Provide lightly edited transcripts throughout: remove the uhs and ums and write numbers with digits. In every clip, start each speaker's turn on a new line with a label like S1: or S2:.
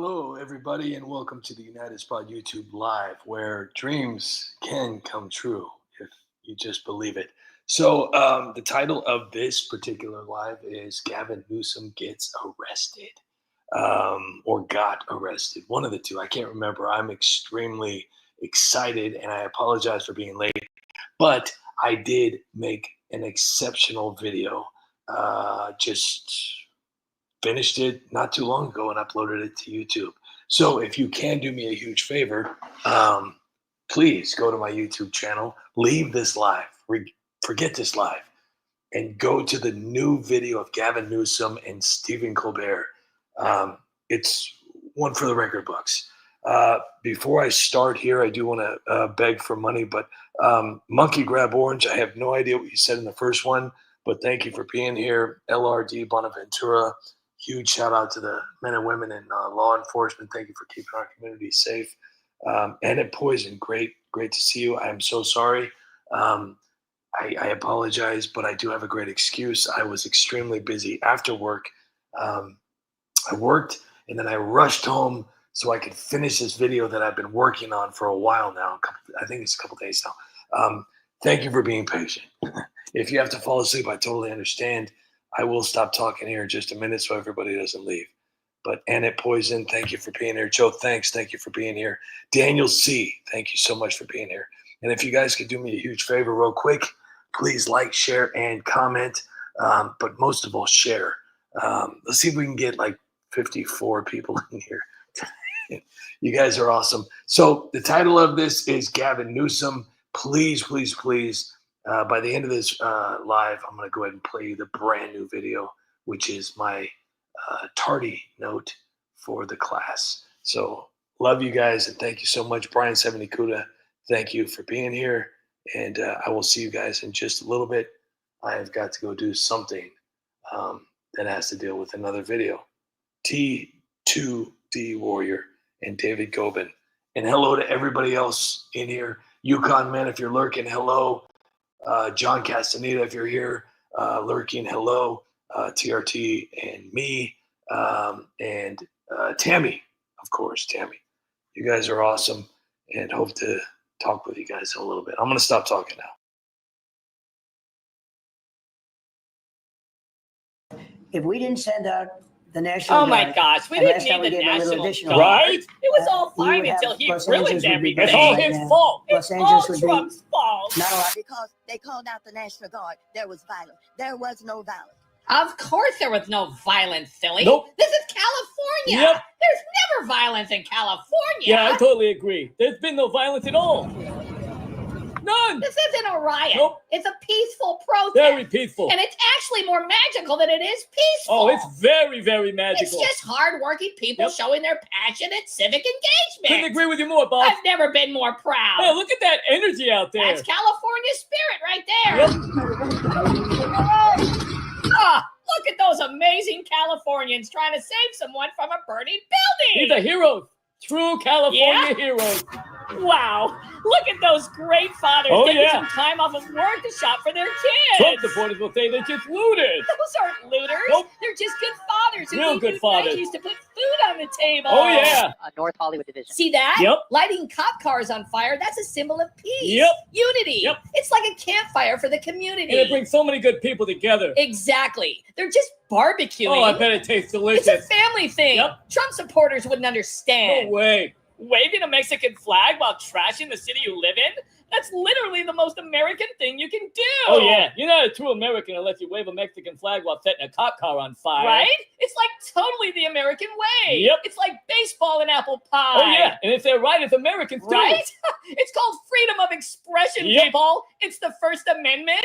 S1: Hello, everybody, and welcome to the United Spot YouTube Live, where dreams can come true if you just believe it. So, the title of this particular live is Gavin Newsom Gets Arrested, or Got Arrested. One of the two. I can't remember. I'm extremely excited, and I apologize for being late, but I did make an exceptional video. Just finished it not too long ago and uploaded it to YouTube. So if you can do me a huge favor, please go to my YouTube channel, leave this live, forget this live, and go to the new video of Gavin Newsom and Stephen Colbert. It's one for the record books. Before I start here, I do want to beg for money, but Monkey Grab Orange, I have no idea what you said in the first one, but thank you for being here. LRD Bonaventura, huge shout out to the men and women in law enforcement. Thank you for keeping our community safe. And at Poison, great to see you. I am so sorry. I apologize, but I do have a great excuse. I was extremely busy after work. I worked and then I rushed home so I could finish this video that I've been working on for a while now. I think it's a couple days now. Thank you for being patient. If you have to fall asleep, I totally understand. I will stop talking here in just a minute so everybody doesn't leave. But Annette Poison, thank you for being here. Joe, thanks. Thank you for being here. Daniel C., thank you so much for being here. And if you guys could do me a huge favor real quick, please like, share, and comment. But most of all, share. Let's see if we can get like 54 people in here. You guys are awesome. So the title of this is Gavin Newsom. Please, please, please. By the end of this live, I'm going to go ahead and play you the brand new video, which is my tardy note for the class. So love you guys, and thank you so much. Brian 70 Kuda, thank you for being here, and I will see you guys in just a little bit. I have got to go do something that has to deal with another video. T2D Warrior and David Gobin. And hello to everybody else in here. Yukon Man, if you're lurking, hello. John Castaneda, if you're here, lurking, hello. TRT and me, and Tammy, of course, Tammy. You guys are awesome, and hope to talk with you guys in a little bit. I'm going to stop talking now.
S2: If we didn't send out the National
S3: Oh my
S2: Guard,
S3: gosh, we
S2: and
S3: didn't
S2: last time
S3: need
S2: we
S3: the
S2: gave a little
S3: National
S2: additional-
S3: Guard.
S4: Right?
S3: It was all
S2: we
S3: fine
S2: would have
S3: until he
S2: Los
S3: ruined
S2: Angeles would be
S3: everything.
S4: It's all
S2: right
S4: his
S2: now.
S4: fault.
S3: It's
S2: Los
S3: all
S2: Angeles would be
S3: Trump's fault.
S2: not allowed.
S5: Because they called out the National Guard. There was violence. There was no violence.
S3: Of course there was no violence, silly.
S4: Nope.
S3: This is California.
S4: Yep.
S3: There's never violence in California.
S4: Yeah, I totally agree. There's been no violence at all. None.
S3: This isn't a riot.
S4: Nope.
S3: It's a peaceful protest.
S4: Very peaceful.
S3: And it's actually more magical than it is peaceful.
S4: Oh, it's very, very magical.
S3: It's just hardworking people
S4: Yep.
S3: showing their passionate civic
S4: Couldn't
S3: engagement.
S4: agree with you more, boss.
S3: I've never been more proud.
S4: Hey, look at that energy out there.
S3: That's California spirit right there.
S4: Yep.
S3: Ah, look at those amazing Californians trying to save someone from a burning building.
S4: These are heroes. True California
S3: Yeah.
S4: heroes.
S3: Wow, look at those great fathers
S4: Oh,
S3: taking
S4: yeah.
S3: some time off of work to shop for their
S4: Trump
S3: kids.
S4: supporters will say they're just looters.
S3: Those aren't looters.
S4: Nope.
S3: They're just good fathers who
S4: Real
S3: need
S4: good
S3: new
S4: fathers.
S3: thank yous to put food on the table.
S4: Oh, yeah.
S5: North Hollywood Division.
S3: See that?
S4: Yep.
S3: Lighting cop cars on fire, that's a symbol of peace.
S4: Yep.
S3: Unity.
S4: Yep.
S3: It's like a campfire for the community.
S4: And it brings so many good people together.
S3: Exactly. They're just barbecuing.
S4: Oh, I bet it tastes
S3: It's a
S4: delicious.
S3: family thing.
S4: Yep.
S3: Trump supporters wouldn't understand.
S4: No way.
S3: Waving a Mexican flag while trashing the city you live in? That's literally the most American thing you can do.
S4: Oh, yeah. You're not a true American unless you wave a Mexican flag while setting a cop car on fire.
S3: Right? It's like totally the American way.
S4: Yep.
S3: It's like baseball and apple pie.
S4: Oh, yeah. And if they're right, it's Americans, too.
S3: Right? It's called freedom of expression,
S4: Yep.
S3: people. It's the First Amendment.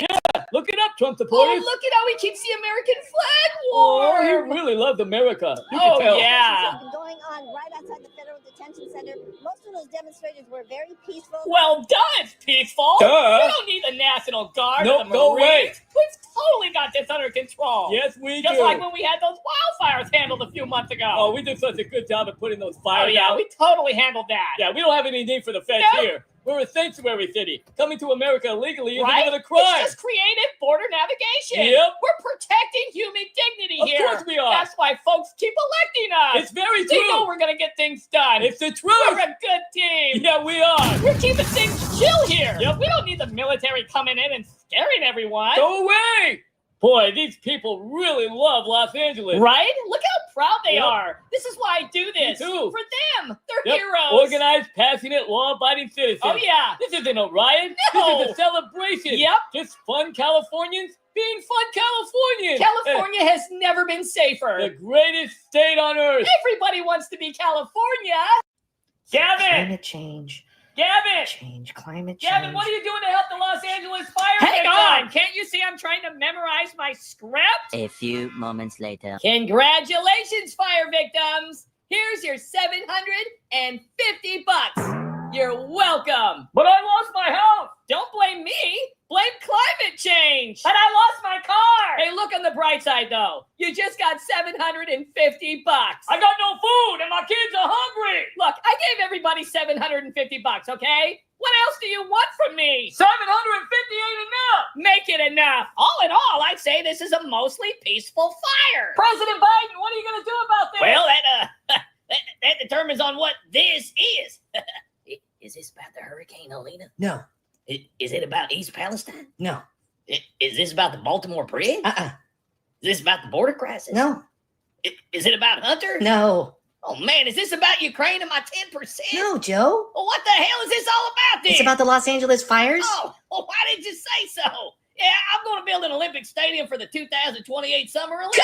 S4: Look it up, Trump
S3: Oh,
S4: supporters.
S3: look at how he keeps the American flag
S4: Oh, he
S3: warm.
S4: really loved America. You
S3: Oh,
S4: can tell.
S3: yeah.
S5: It's been going on right outside the Federal Detention Center. Most of those demonstrators were very peaceful.
S3: Well done, it's peaceful.
S4: Duh.
S3: We don't need the National Guard
S4: Nope,
S3: or the
S4: no way.
S3: Marines. We've totally got this under control.
S4: Yes, we
S3: Just
S4: do.
S3: like when we had those wildfires handled a few months ago.
S4: Oh, we did such a good job of putting those
S3: Oh,
S4: fires
S3: yeah,
S4: out.
S3: we totally handled that.
S4: Yeah, we don't have any need for the feds
S3: Nope.
S4: here. We're a sanctuary city. Coming to America illegally isn't
S3: Right?
S4: even a crime.
S3: It's just creative border navigation.
S4: Yep.
S3: We're protecting human dignity
S4: Of
S3: here.
S4: course we are.
S3: That's why folks keep electing us.
S4: It's very
S3: They know
S4: true.
S3: we're going to get things done.
S4: It's the
S3: We're
S4: truth.
S3: a good team.
S4: Yeah, we are.
S3: We're keeping things chill here.
S4: Yep.
S3: We don't need the military coming in and scaring everyone.
S4: Go away. Boy, these people really love Los Angeles.
S3: Right? Look how proud they
S4: Yep.
S3: are. This is why I do this.
S4: too.
S3: For them. They're
S4: Yep.
S3: heroes.
S4: Organized, passionate, law-abiding citizens.
S3: Oh, yeah.
S4: This isn't a riot.
S3: No.
S4: This is a celebration.
S3: Yep.
S4: Just fun Californians being fun Californians.
S3: California has never been safer.
S4: The greatest state on earth.
S3: Everybody wants to be California. Gavin!
S2: Climate change.
S3: Gavin!
S2: Climate change.
S3: Gavin, what are you doing to help the Los Angeles fire? Hang on! Can't you see I'm trying to memorize my script?
S6: A few moments later.
S3: Congratulations, fire victims! Here's your $750. You're welcome.
S4: But I lost my house.
S3: Don't blame me. Blame climate change. But I lost my car. Hey, look on the bright side, though. You just got $750.
S4: I got no food and my kids are hungry.
S3: Look, I gave everybody $750, okay? What else do you want from me?
S4: 750 ain't enough.
S3: Make it enough. All in all, I'd say this is a mostly peaceful fire.
S4: President Biden, what are you going to do about this?
S3: Well, that determines on what this is. Is this about the Hurricane Helena?
S2: No.
S3: Is it about East Palestine?
S2: No.
S3: Is this about the Baltimore Bridge?
S2: Uh-uh.
S3: Is this about the border crisis?
S2: No.
S3: Is it about Hunter?
S2: No.
S3: Oh, man, is this about Ukraine and my 10%?
S2: No, Joe.
S3: Well, what the hell is this all about then?
S2: It's about the Los Angeles fires.
S3: Oh, well, why didn't you say so? Yeah, I'm going to build an Olympic stadium for the 2028 Summer Olympics.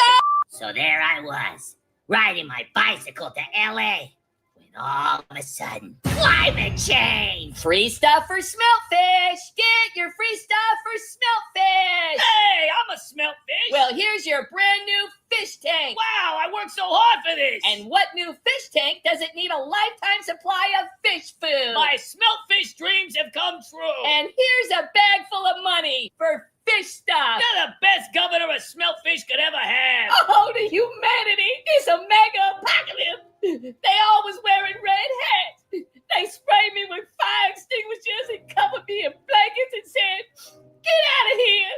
S3: So there I was, riding my bicycle to L.A., when all of a sudden, climate change! Free stuff for smeltfish! Get your free stuff for smeltfish! Hey, I'm a smeltfish! Well, here's your brand new fish tank! Wow, I worked so hard for this! And what new fish tank doesn't need a lifetime supply of fish food? My smeltfish dreams have come true! And here's a bag full of money for fish stuff! You're the best governor a smeltfish could ever have! Oh, the humanity is a mega apocalypse! They always wearing red hats! They sprayed me with fire extinguishers and covered me in blankets and said, "Get out of here!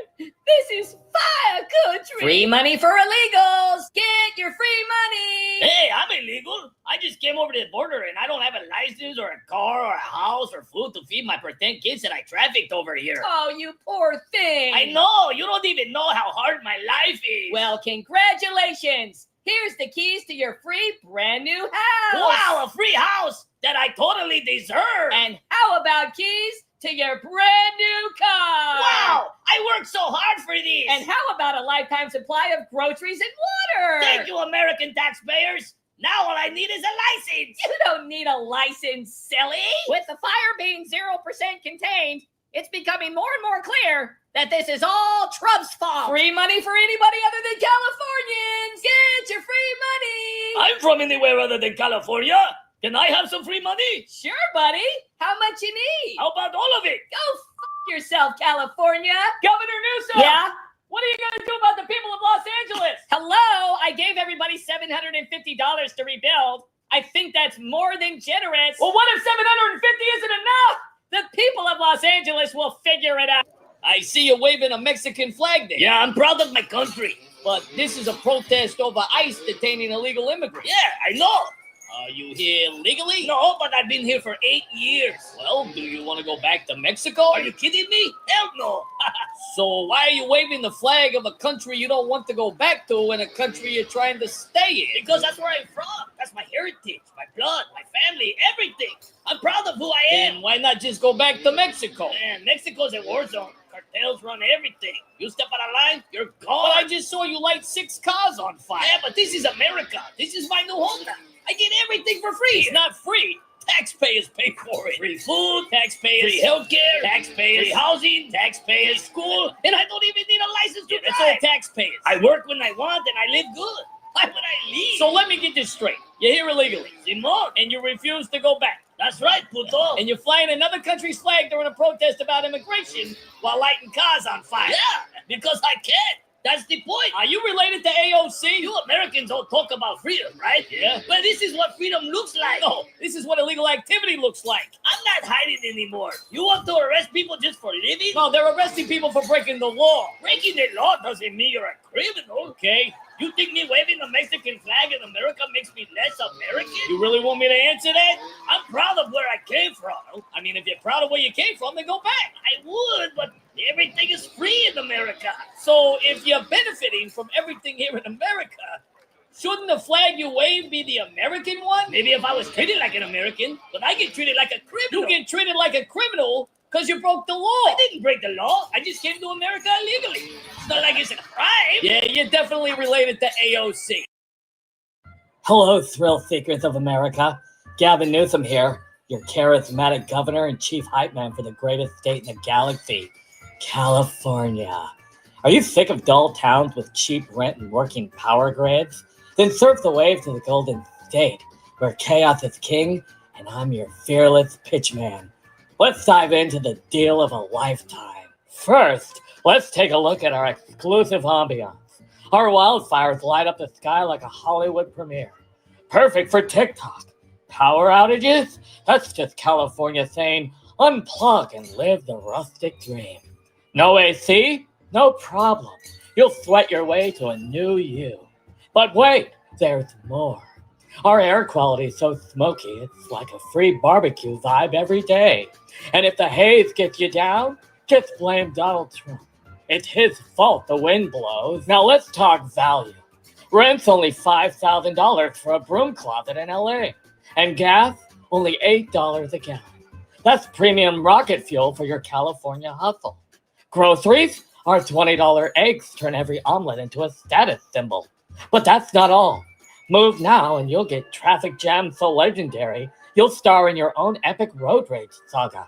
S3: This is fire country!" Free money for illegals! Get your free money! Hey, I'm illegal. I just came over to the border and I don't have a license or a car or a house or food to feed my pretend kids that I trafficked over here. Oh, you poor thing. I know. You don't even know how hard my life is. Well, congratulations. Here's the keys to your free brand new house. Wow, a free house that I totally deserve. And how about keys to your brand new car? Wow, I worked so hard for these. And how about a lifetime supply of groceries and water? Thank you, American taxpayers. Now all I need is a license. You don't need a license, silly. With the fire being 0% contained, it's becoming more and more clear that this is all Trump's fault. Free money for anybody other than Californians. Get your free money. I'm from anywhere other than California. Can I have some free money? Sure, buddy. How much you need? How about all of it? Go yourself, California. Governor Newsom. Yeah? What are you going to do about the people of Los Angeles? Hello. I gave everybody $750 to rebuild. I think that's more than generous. Well, what if $750 isn't enough? The people of Los Angeles will figure it out. I see you waving a Mexican flag there. Yeah, I'm proud of my country. But this is a protest over ICE detaining illegal immigrants. Yeah, I know. Are you here legally? No, but I've been here for 8 years. Well, do you want to go back to Mexico? Are you kidding me? Hell no. So why are you waving the flag of a country you don't want to go back to and a country you're trying to stay in? Because that's where I'm from. That's my heritage, my blood, my family, everything. I'm proud of who I am. Then why not just go back to Mexico? Man, Mexico's a war zone. Cartels run everything. You step out of line, you're gone. But I just saw you light 6 cars on fire. Yeah, but this is America. This is my new home now. I get everything for free. It's not free. Taxpayers pay for it. Free food, taxpayers. Free healthcare, taxpayers. Free housing, taxpayers. Free school, and I don't even need a license to drive. That's all taxpayers. I work when I want and I live good. Why would I leave? So let me get this straight. You're here illegally, Simon, and you refuse to go back. That's right, puto. And you're flying another country's flag during a protest about immigration while lighting cars on fire. Yeah, because I can. That's the point. Are you related to AOC? You Americans all talk about freedom, right? Yeah. But this is what freedom looks like.
S4: No, this is what illegal activity looks like.
S3: I'm not hiding anymore. You want to arrest people just for living?
S4: No, they're arresting people for breaking the law.
S3: Breaking the law doesn't mean you're a criminal.
S4: Okay,
S3: You think me waving the Mexican flag in America makes me less American?
S4: you really want me to answer that?
S3: I'm proud of where I came from.
S4: I mean, if you're proud of where you came from, then go back.
S3: I would, but everything is free in America.
S4: So if you're benefiting from everything here in America, shouldn't the flag you wave be the American one?
S3: Maybe if I was treated like an American, but I get treated like a criminal.
S4: You get treated like a criminal because you broke the law.
S3: I didn't break the law. I just came to America illegally. It's not like it's a crime.
S4: Yeah, you're definitely related to AOC. Hello, thrill seekers of America. Gavin Newsom here, your charismatic governor and chief hype man for the greatest state in the galaxy, California. Are you sick of dull towns with cheap rent and working power grids? Then surf the wave to the Golden State, where chaos is king, and I'm your fearless pitchman. Let's dive into the deal of a lifetime. First, let's take a look at our exclusive ambiance. Our wildfires light up the sky like a Hollywood premiere. Perfect for TikTok. Power outages? That's just California saying, unplug and live the rustic dream. No AC? No problem. You'll sweat your way to a new you. But wait, there's more. Our air quality is so smoky, it's like a free barbecue vibe every day. And if the haze gets you down, just blame Donald Trump. It's his fault the wind blows. Now let's talk value. Rent's only $5,000 for a broom closet in LA. And gas, only $8 a gallon. That's premium rocket fuel for your California hustle. Groceries? Our $20 eggs turn every omelet into a status symbol. But that's not all. Move now and you'll get traffic jams so legendary, you'll star in your own epic road rage saga.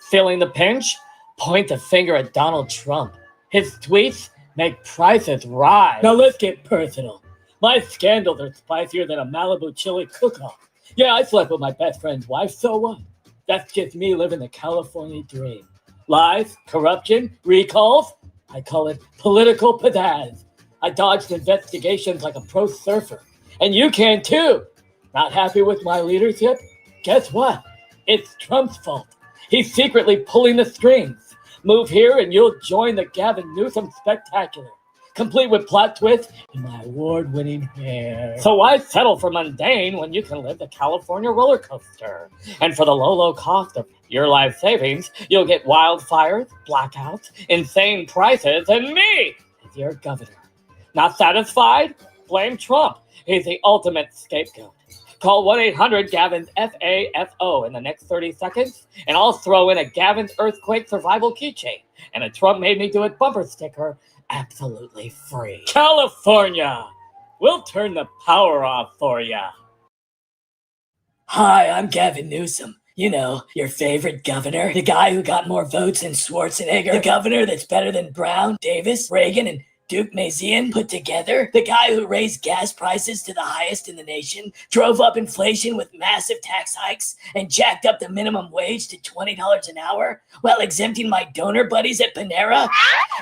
S4: Feeling the pinch? Point the finger at Donald Trump. His tweets make prices rise. Now let's get personal. My scandals are spicier than a Malibu chili cook-off. Yeah, I slept with my best friend's wife, so what? That's just me living the California dream. Lies, corruption, recalls? I call it political pizzazz. I dodged investigations like a pro surfer. And you can too. Not happy with my leadership? Guess what? It's Trump's fault. He's secretly pulling the strings. Move here and you'll join the Gavin Newsom spectacular, complete with plot twists and my award-winning hair. So why settle for mundane when you can live the California roller coaster? And for the low cost of your life savings, you'll get wildfires, blackouts, insane prices, and me as your governor. Not satisfied? Blame Trump. He's the ultimate scapegoat. Call 1-800-GAVINS-FAFO in the next 30 seconds, and I'll throw in a Gavin's Earthquake Survival keychain and a Trump Made Me Do It bumper sticker absolutely free. California! We'll turn the power off for ya. Hi, I'm Gavin Newsom. You know, your favorite governor. The guy who got more votes than Schwarzenegger. The governor that's better than Brown, Davis, Reagan, and Duke Mazian put together. The guy who raised gas prices to the highest in the nation, drove up inflation with massive tax hikes, and jacked up the minimum wage to $20 an hour while exempting my donor buddies at Panera.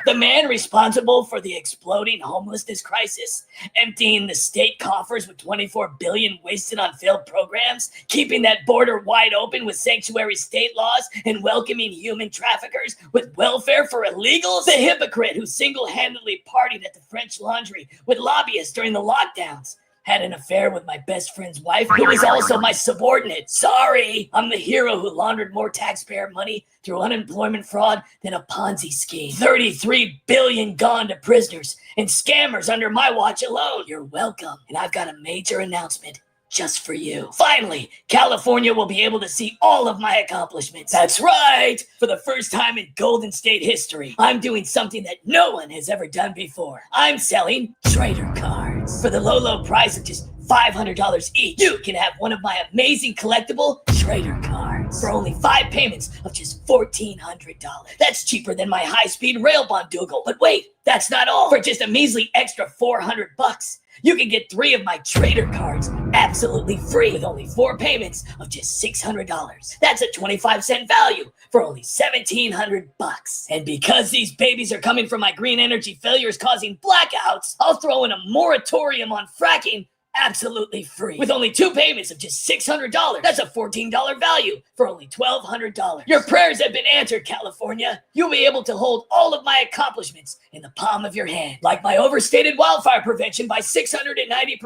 S4: The man responsible for the exploding homelessness crisis, emptying the state coffers with $24 billion wasted on failed programs, keeping that border wide open with sanctuary state laws, and welcoming human traffickers with welfare for illegals. The hypocrite who single-handedly partied at the French Laundry with lobbyists during the lockdowns. Had an affair with my best friend's wife, who was also my subordinate. Sorry, I'm the hero who laundered more taxpayer money through unemployment fraud than a Ponzi scheme. 33 billion gone to prisoners and scammers under my watch alone. You're welcome. And I've got a major announcement just for you. Finally, California will be able to see all of my accomplishments. That's right! For the first time in Golden State history, I'm doing something that no one has ever done before. I'm selling trader cards. For the low price of just $500 each, you can have one of my amazing collectible trader cards for only 5 payments of just $1,400. That's cheaper than my high-speed rail bondoogle. But wait, that's not all. For just a measly extra $400,
S3: You can get 3 of my trader cards absolutely free with only 4 payments of just $600. That's a 25-cent value for only $1,700. And because these babies are coming from my green energy failures causing blackouts, I'll throw in a moratorium on fracking absolutely free with only 2 payments of just $600. That's a $14 value for only $1,200. Your prayers have been answered, California. You'll be able to hold all of my accomplishments in the palm of your hand, like my overstated wildfire prevention by 690%,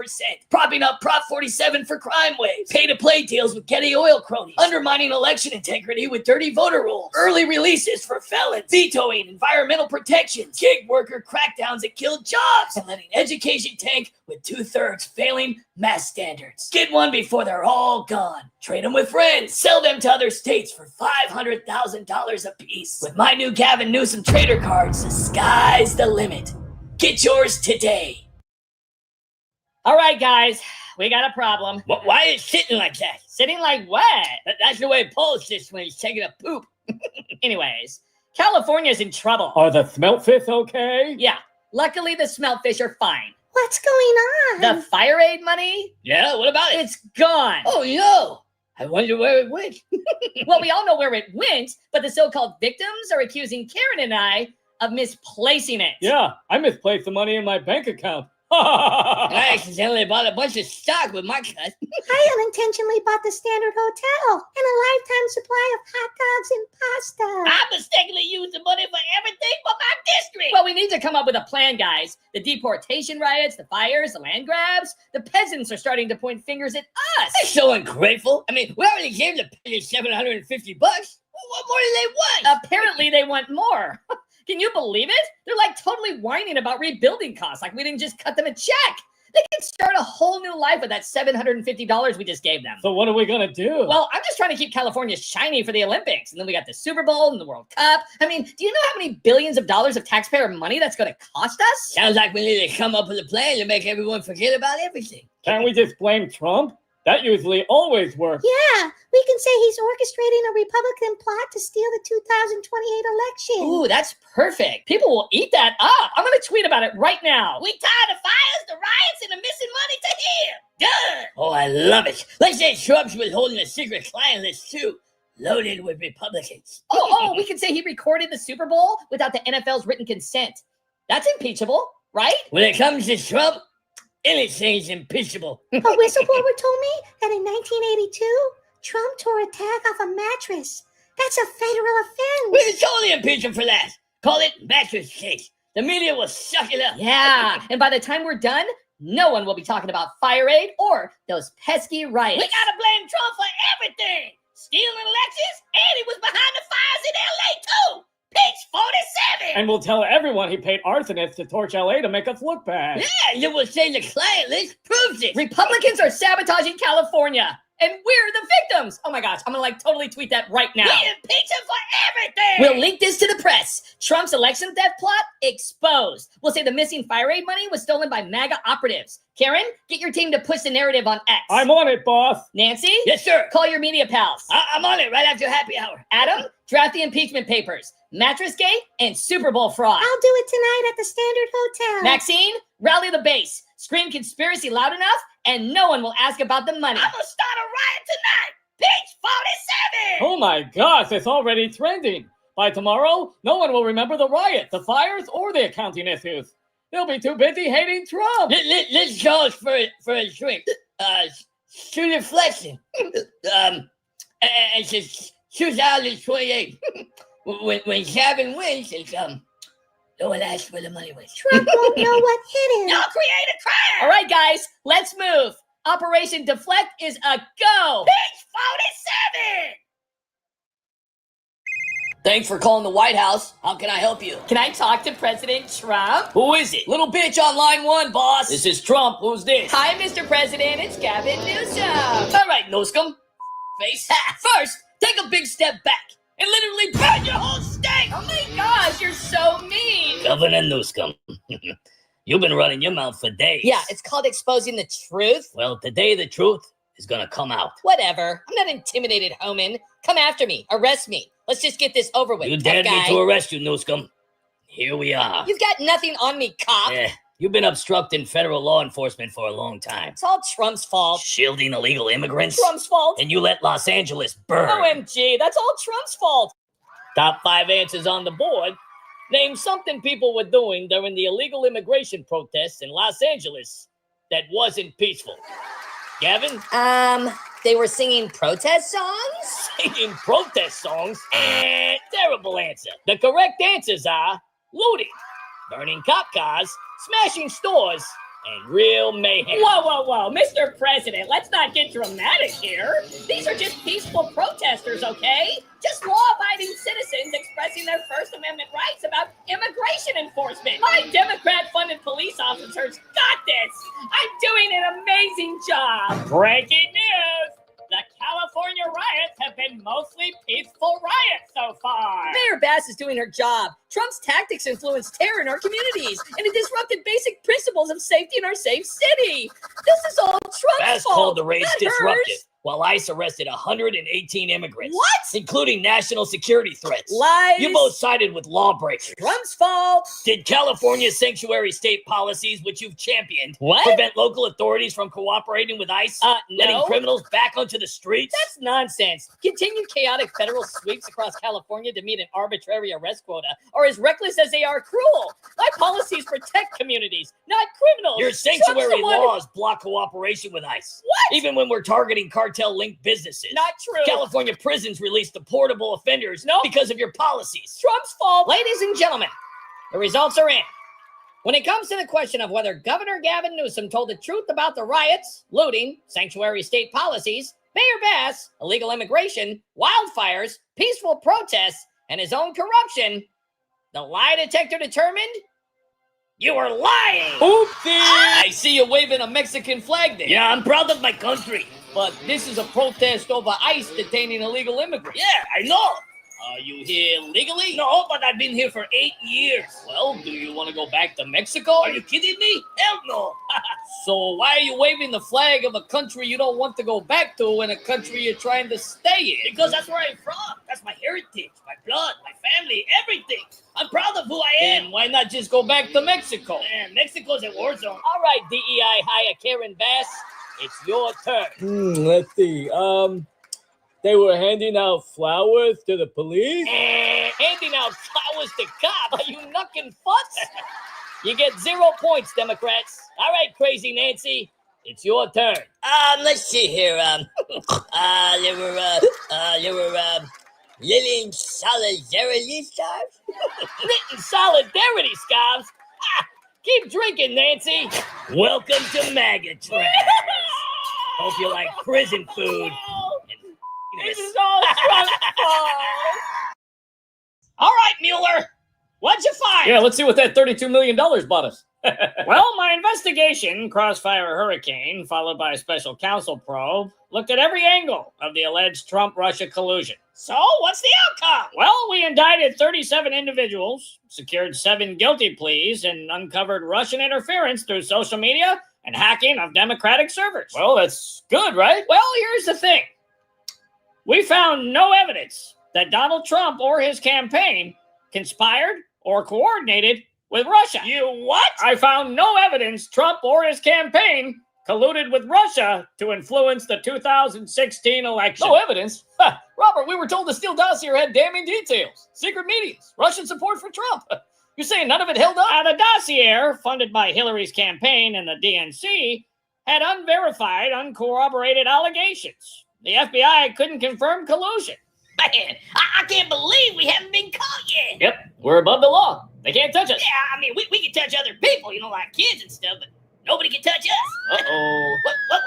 S3: propping up Prop 47 for crime waves, pay-to-play deals with Getty oil cronies, undermining election integrity with dirty voter rolls, early releases for felons, vetoing environmental protections, gig worker crackdowns that kill jobs, and letting education tank with 2/3 failing math standards. Get one before they're all gone. Trade them with friends. Sell them to other states for $500,000 a piece. With my new Gavin Newsom trader cards, the sky's the limit. Get yours today.
S4: All right, guys, we got a problem.
S3: Why is it sitting like that?
S4: Sitting like what?
S3: That's the way Paul sits when he's taking a poop.
S4: Anyways, California's in trouble.
S7: Are the smeltfish okay?
S4: Yeah, luckily the smeltfish are fine.
S2: What's going on?
S4: The fire aid money,
S3: Yeah, what about it?
S4: it's gone.
S3: Oh, no. I wonder where it went.
S4: Well, we all know where it went, but the so-called victims are accusing Karen and I of misplacing it.
S7: Yeah, I misplaced the money in my bank account.
S3: I accidentally bought a bunch of stock with my cut.
S2: I unintentionally bought the Standard Hotel and a lifetime supply of hot dogs and pasta.
S3: I mistakenly used the money for everything but my district.
S4: Well, we need to come up with a plan, guys. The deportation riots, the fires, the land grabs, the peasants are starting to point fingers at us.
S3: They're so ungrateful. I mean, we already gave the peasants $750. What more do they want?
S4: Apparently, they want more. Can you believe it? They're like totally whining about rebuilding costs, like we didn't just cut them a check. They can start a whole new life with that $750 we just gave them.
S7: So what are we gonna do?
S4: Well, I'm just trying to keep California shiny for the Olympics. And then we got the Super Bowl and the World Cup. I mean, do you know how many billions of dollars of taxpayer money that's going to cost us?
S3: Sounds like we need to come up with a plan to make everyone forget about everything.
S7: Can't we just blame Trump? That usually always works.
S2: Yeah, we can say he's orchestrating a Republican plot to steal the 2028 election.
S4: Ooh, that's perfect. People will eat that up. I'm going to tweet about it right now.
S3: We tired of fires, the riots, and the missing money to here. Done. Oh, I love it. Let's say Trump's was holding a secret client list too, loaded with Republicans.
S4: Oh, we can say he recorded the Super Bowl without the NFL's written consent. That's impeachable, right?
S3: When it comes to Trump, anything's impeachable.
S2: A whistleblower told me that in 1982, Trump tore a tag off a mattress. That's a federal offense.
S3: We can totally impeach him for that. Call it mattress case. The media will suck it up.
S4: Yeah, and by the time we're done, no one will be talking about fire aid or those pesky riots.
S3: We gotta blame Trump for everything. Stealing elections, and he was behind the fires in LA too. Page 47.
S7: And we'll tell everyone he paid arsonists to torch LA to make us look bad.
S3: Yeah, you will say the client list proves it.
S4: Republicans are sabotaging California, and we're the victims. Oh my gosh, I'm gonna totally tweet that right now.
S3: We impeach him for everything.
S4: We'll link this to the press. Trump's election theft plot exposed. We'll say the missing fire aid money was stolen by MAGA operatives. Karen, get your team to push the narrative on X.
S7: I'm on it, boss.
S4: Nancy?
S3: Yes, sir.
S4: Call your media pals.
S3: I'm on it right after happy hour.
S4: Adam, draft the impeachment papers. Mattress Gate and Super Bowl fraud.
S2: I'll do it tonight at the Standard Hotel.
S4: Maxine, rally the base. Scream conspiracy loud enough, and no one will ask about the money.
S3: I'm gonna start a riot tonight. Page 47.
S7: Oh my gosh, it's already trending. By tomorrow, no one will remember the riot, the fires, or the accounting issues. They'll be too busy hating Trump.
S3: Let's charge for a drink. Student reflection. And it's 2028. When Gavin wins, it's no one asks where the money went.
S2: Trump won't know what hit him.
S3: Y'all create a crime.
S4: All right, guys, let's move. Operation Deflect is a go.
S3: Page 47. Thanks for calling the White House. How can I help you?
S4: Can I talk to President Trump?
S3: Who is it? Little bitch on line 1, boss. This is Trump. Who's this?
S4: Hi, Mr. President. It's Gavin Newsom.
S3: All right, Newsom. Face. First, take a big step back and literally burn your whole state.
S4: Oh my gosh, you're so mean.
S3: Governor Newsom, you've been running your mouth for days.
S4: Yeah, it's called exposing the truth.
S3: Well, today the truth is gonna come out.
S4: Whatever. I'm not intimidated, Homan. Come after me. Arrest me. Let's just get this over with.
S3: You
S4: tough
S3: dared
S4: guy.
S3: me to arrest you, Newsom. Here we are.
S4: You've got nothing on me, cop.
S3: You've been obstructing federal law enforcement for a long time.
S4: It's all Trump's fault.
S3: Shielding illegal immigrants.
S4: Trump's fault.
S3: And you let Los Angeles burn.
S4: OMG, that's all Trump's fault.
S3: Top 5 answers on the board. Name something people were doing during the illegal immigration protests in Los Angeles that wasn't peaceful. Gavin?
S8: They were singing protest songs?
S3: Singing protest songs? Terrible answer. The correct answers are looting, burning cop cars, smashing stores, and real mayhem.
S4: Whoa, Mr. President, let's not get dramatic here. These are just peaceful protesters, okay? Just law-abiding citizens expressing their First Amendment rights about immigration enforcement. My Democrat-funded police officers got this. I'm doing an amazing job. Breaking news. The California riots have been mostly peaceful riots so far.
S8: Mayor Bass is doing her job. Trump's tactics influenced terror in our communities, and it disrupted basic principles of safety in our safe city. This is all Trump's
S3: Bass
S8: fault.
S3: called the raids
S8: not
S3: disruptive,
S8: hers.
S3: while ICE arrested 118 immigrants.
S8: What?
S3: Including national security threats.
S8: Lies.
S3: You both sided with lawbreakers.
S8: Trump's fault.
S3: Did California's sanctuary state policies, which you've championed,
S4: What?
S3: prevent local authorities from cooperating with ICE? Letting
S8: No.
S3: criminals back onto the streets?
S8: That's nonsense. Continued chaotic federal sweeps across California to meet an arbitrary arrest quota are as reckless as they are cruel. My policies protect communities, not criminals.
S3: Your
S8: Trump's
S3: sanctuary
S8: the one who-
S3: laws block cooperation with ICE.
S8: What?
S3: Even when we're targeting cartel-linked businesses.
S8: Not true.
S3: California prisons release deportable offenders because of your policies.
S8: Trump's fault.
S4: Ladies and gentlemen, the results are in. When it comes to the question of whether Governor Gavin Newsom told the truth about the riots, looting, sanctuary state policies, Mayor Bass, illegal immigration, wildfires, peaceful protests, and his own corruption, the lie detector determined you were lying.
S3: Oopsie! I see you waving a Mexican flag there.
S4: Yeah, I'm proud of my country. But this is a protest over ICE detaining illegal immigrants.
S3: Yeah, I know. Are you here legally?
S4: No, but I've been here for 8 years.
S3: Well, do you want to go back to Mexico?
S4: Are you kidding me?
S3: Hell no. So why are you waving the flag of a country you don't want to go back to in a country you're trying to stay in?
S4: Because that's where I'm from. That's my heritage, my blood, my family, everything. I'm proud of who I am.
S3: And why not just go back to Mexico?
S4: Man, Mexico's a war zone.
S3: All right, DEI hire Karen Bass. It's your turn.
S7: Let's see. They were handing out flowers to the police.
S3: Handing out flowers to cops. Are you knucking futz? You get 0 points, Democrats. All right, Crazy Nancy. It's your turn.
S8: Let's see here. There were Lillian solidarity stars.
S3: Knitting solidarity scarves. Keep drinking, Nancy. Welcome to MAGA trash. Hope you like prison food.
S4: This is all Trump's fault. All right, Mueller. What'd you find?
S7: Yeah, let's see what that $32 million bought us.
S4: Well, my investigation, Crossfire Hurricane, followed by a special counsel probe, looked at every angle of the alleged Trump-Russia collusion. So, what's the outcome? Well, we indicted 37 individuals, secured 7 guilty pleas, and uncovered Russian interference through social media and hacking of Democratic servers.
S7: Well, that's good, right?
S4: Well, here's the thing. We found no evidence that Donald Trump or his campaign conspired or coordinated with Russia.
S3: You what?
S4: I found no evidence Trump or his campaign colluded with Russia to influence the 2016 election.
S7: No evidence? Ha, Robert, we were told the Steele dossier had damning details, secret meetings, Russian support for Trump. You're saying none of it held up?
S4: The dossier, funded by Hillary's campaign and the DNC, had unverified, uncorroborated allegations. The FBI couldn't confirm collusion.
S3: Man, I can't believe we haven't been caught yet.
S7: Yep, we're above the law. They can't touch us.
S3: Yeah, I mean, we can touch other people, like kids and stuff, but nobody can touch us.
S7: Uh-oh.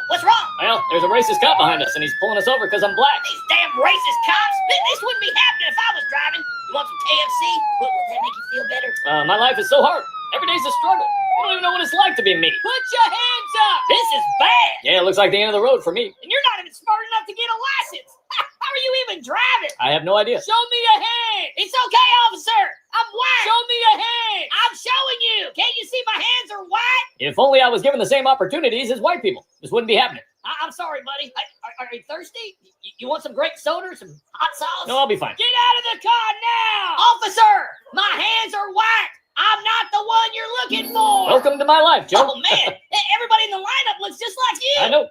S3: What's wrong?
S7: Well, there's a racist cop behind us, and he's pulling us over because I'm black.
S3: These damn racist cops. This wouldn't be happening if I was driving. You want some KFC? Will that make you feel better?
S7: My life is so hard. Every day's a struggle. You don't even know what it's like to be me.
S3: Put your hands up. This is bad.
S7: Yeah, it looks like the end of the road for me.
S3: And you're not even smart enough to get a license. How are you even driving?
S7: I have no idea.
S3: Show me a hand. It's okay, officer. I'm white. Show me a hand. I'm showing you. Can't you see my hands are white?
S7: If only I was given the same opportunities as white people. This wouldn't be happening.
S3: I'm sorry, buddy. Are you thirsty? You want some grape soda or some hot sauce?
S7: No, I'll be fine.
S3: Get out of the car now. Officer, my hands are white. I'm not the one you're looking for.
S7: Welcome to my life, Joe.
S3: Oh, man. Everybody in the lineup looks just like you.
S7: I know.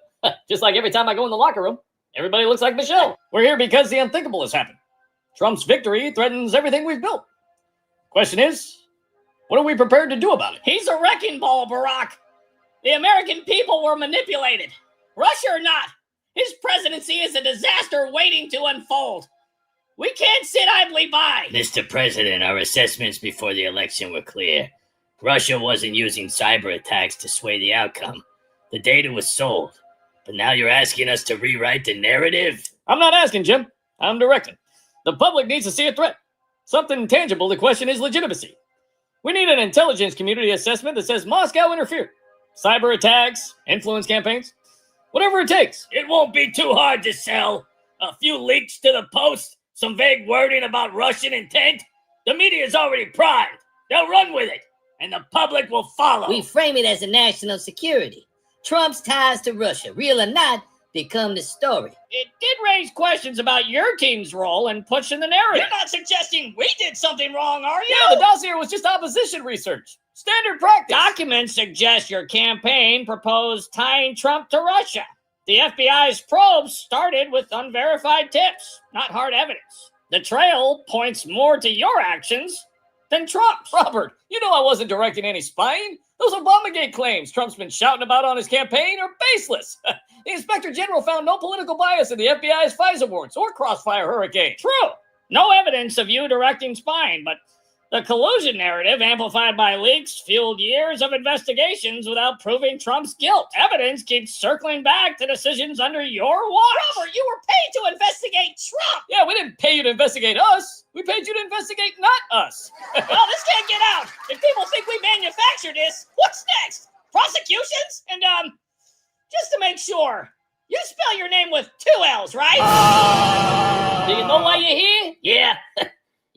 S7: Just like every time I go in the locker room, everybody looks like Michelle. We're here because the unthinkable has happened. Trump's victory threatens everything we've built. Question is, what are we prepared to do about it?
S3: He's a wrecking ball, Barack. The American people were manipulated. Russia or not, his presidency is a disaster waiting to unfold. We can't sit idly by.
S9: Mr. President, our assessments before the election were clear. Russia wasn't using cyber attacks to sway the outcome. The data was sold. But now you're asking us to rewrite the narrative?
S7: I'm not asking, Jim. I'm directing. The public needs to see a threat. Something tangible to question his legitimacy. We need an intelligence community assessment that says Moscow interfered. Cyber attacks, influence campaigns, whatever it takes.
S9: It won't be too hard to sell. A few leaks to the Post, some vague wording about Russian intent. The media's already primed. They'll run with it, and the public will follow.
S3: We frame it as a national security. Trump's ties to Russia, real or not, become the story.
S8: It did raise questions about your team's role in pushing the narrative.
S3: You're not suggesting we did something wrong, are you?
S7: Yeah, the dossier was just opposition research. Standard practice.
S8: Documents suggest your campaign proposed tying Trump to Russia. The FBI's probe started with unverified tips, not hard evidence. The trail points more to your actions than Trump's.
S7: Robert, you know I wasn't directing any spying. Those Obamagate claims Trump's been shouting about on his campaign are baseless. The Inspector General found no political bias in the FBI's FISA warrants or Crossfire Hurricane.
S8: True. No evidence of you directing spying, but the collusion narrative, amplified by leaks, fueled years of investigations without proving Trump's guilt. Evidence keeps circling back to decisions under your watch.
S3: Robert, you were paid to investigate Trump.
S7: Yeah, we didn't pay you to investigate us. We paid you to investigate not us.
S3: Well, this can't get out. If people think we manufactured this, what's next? Prosecutions? And, just to make sure, you spell your name with 2 L's, right?
S8: Do you know why you're here?
S3: Yeah.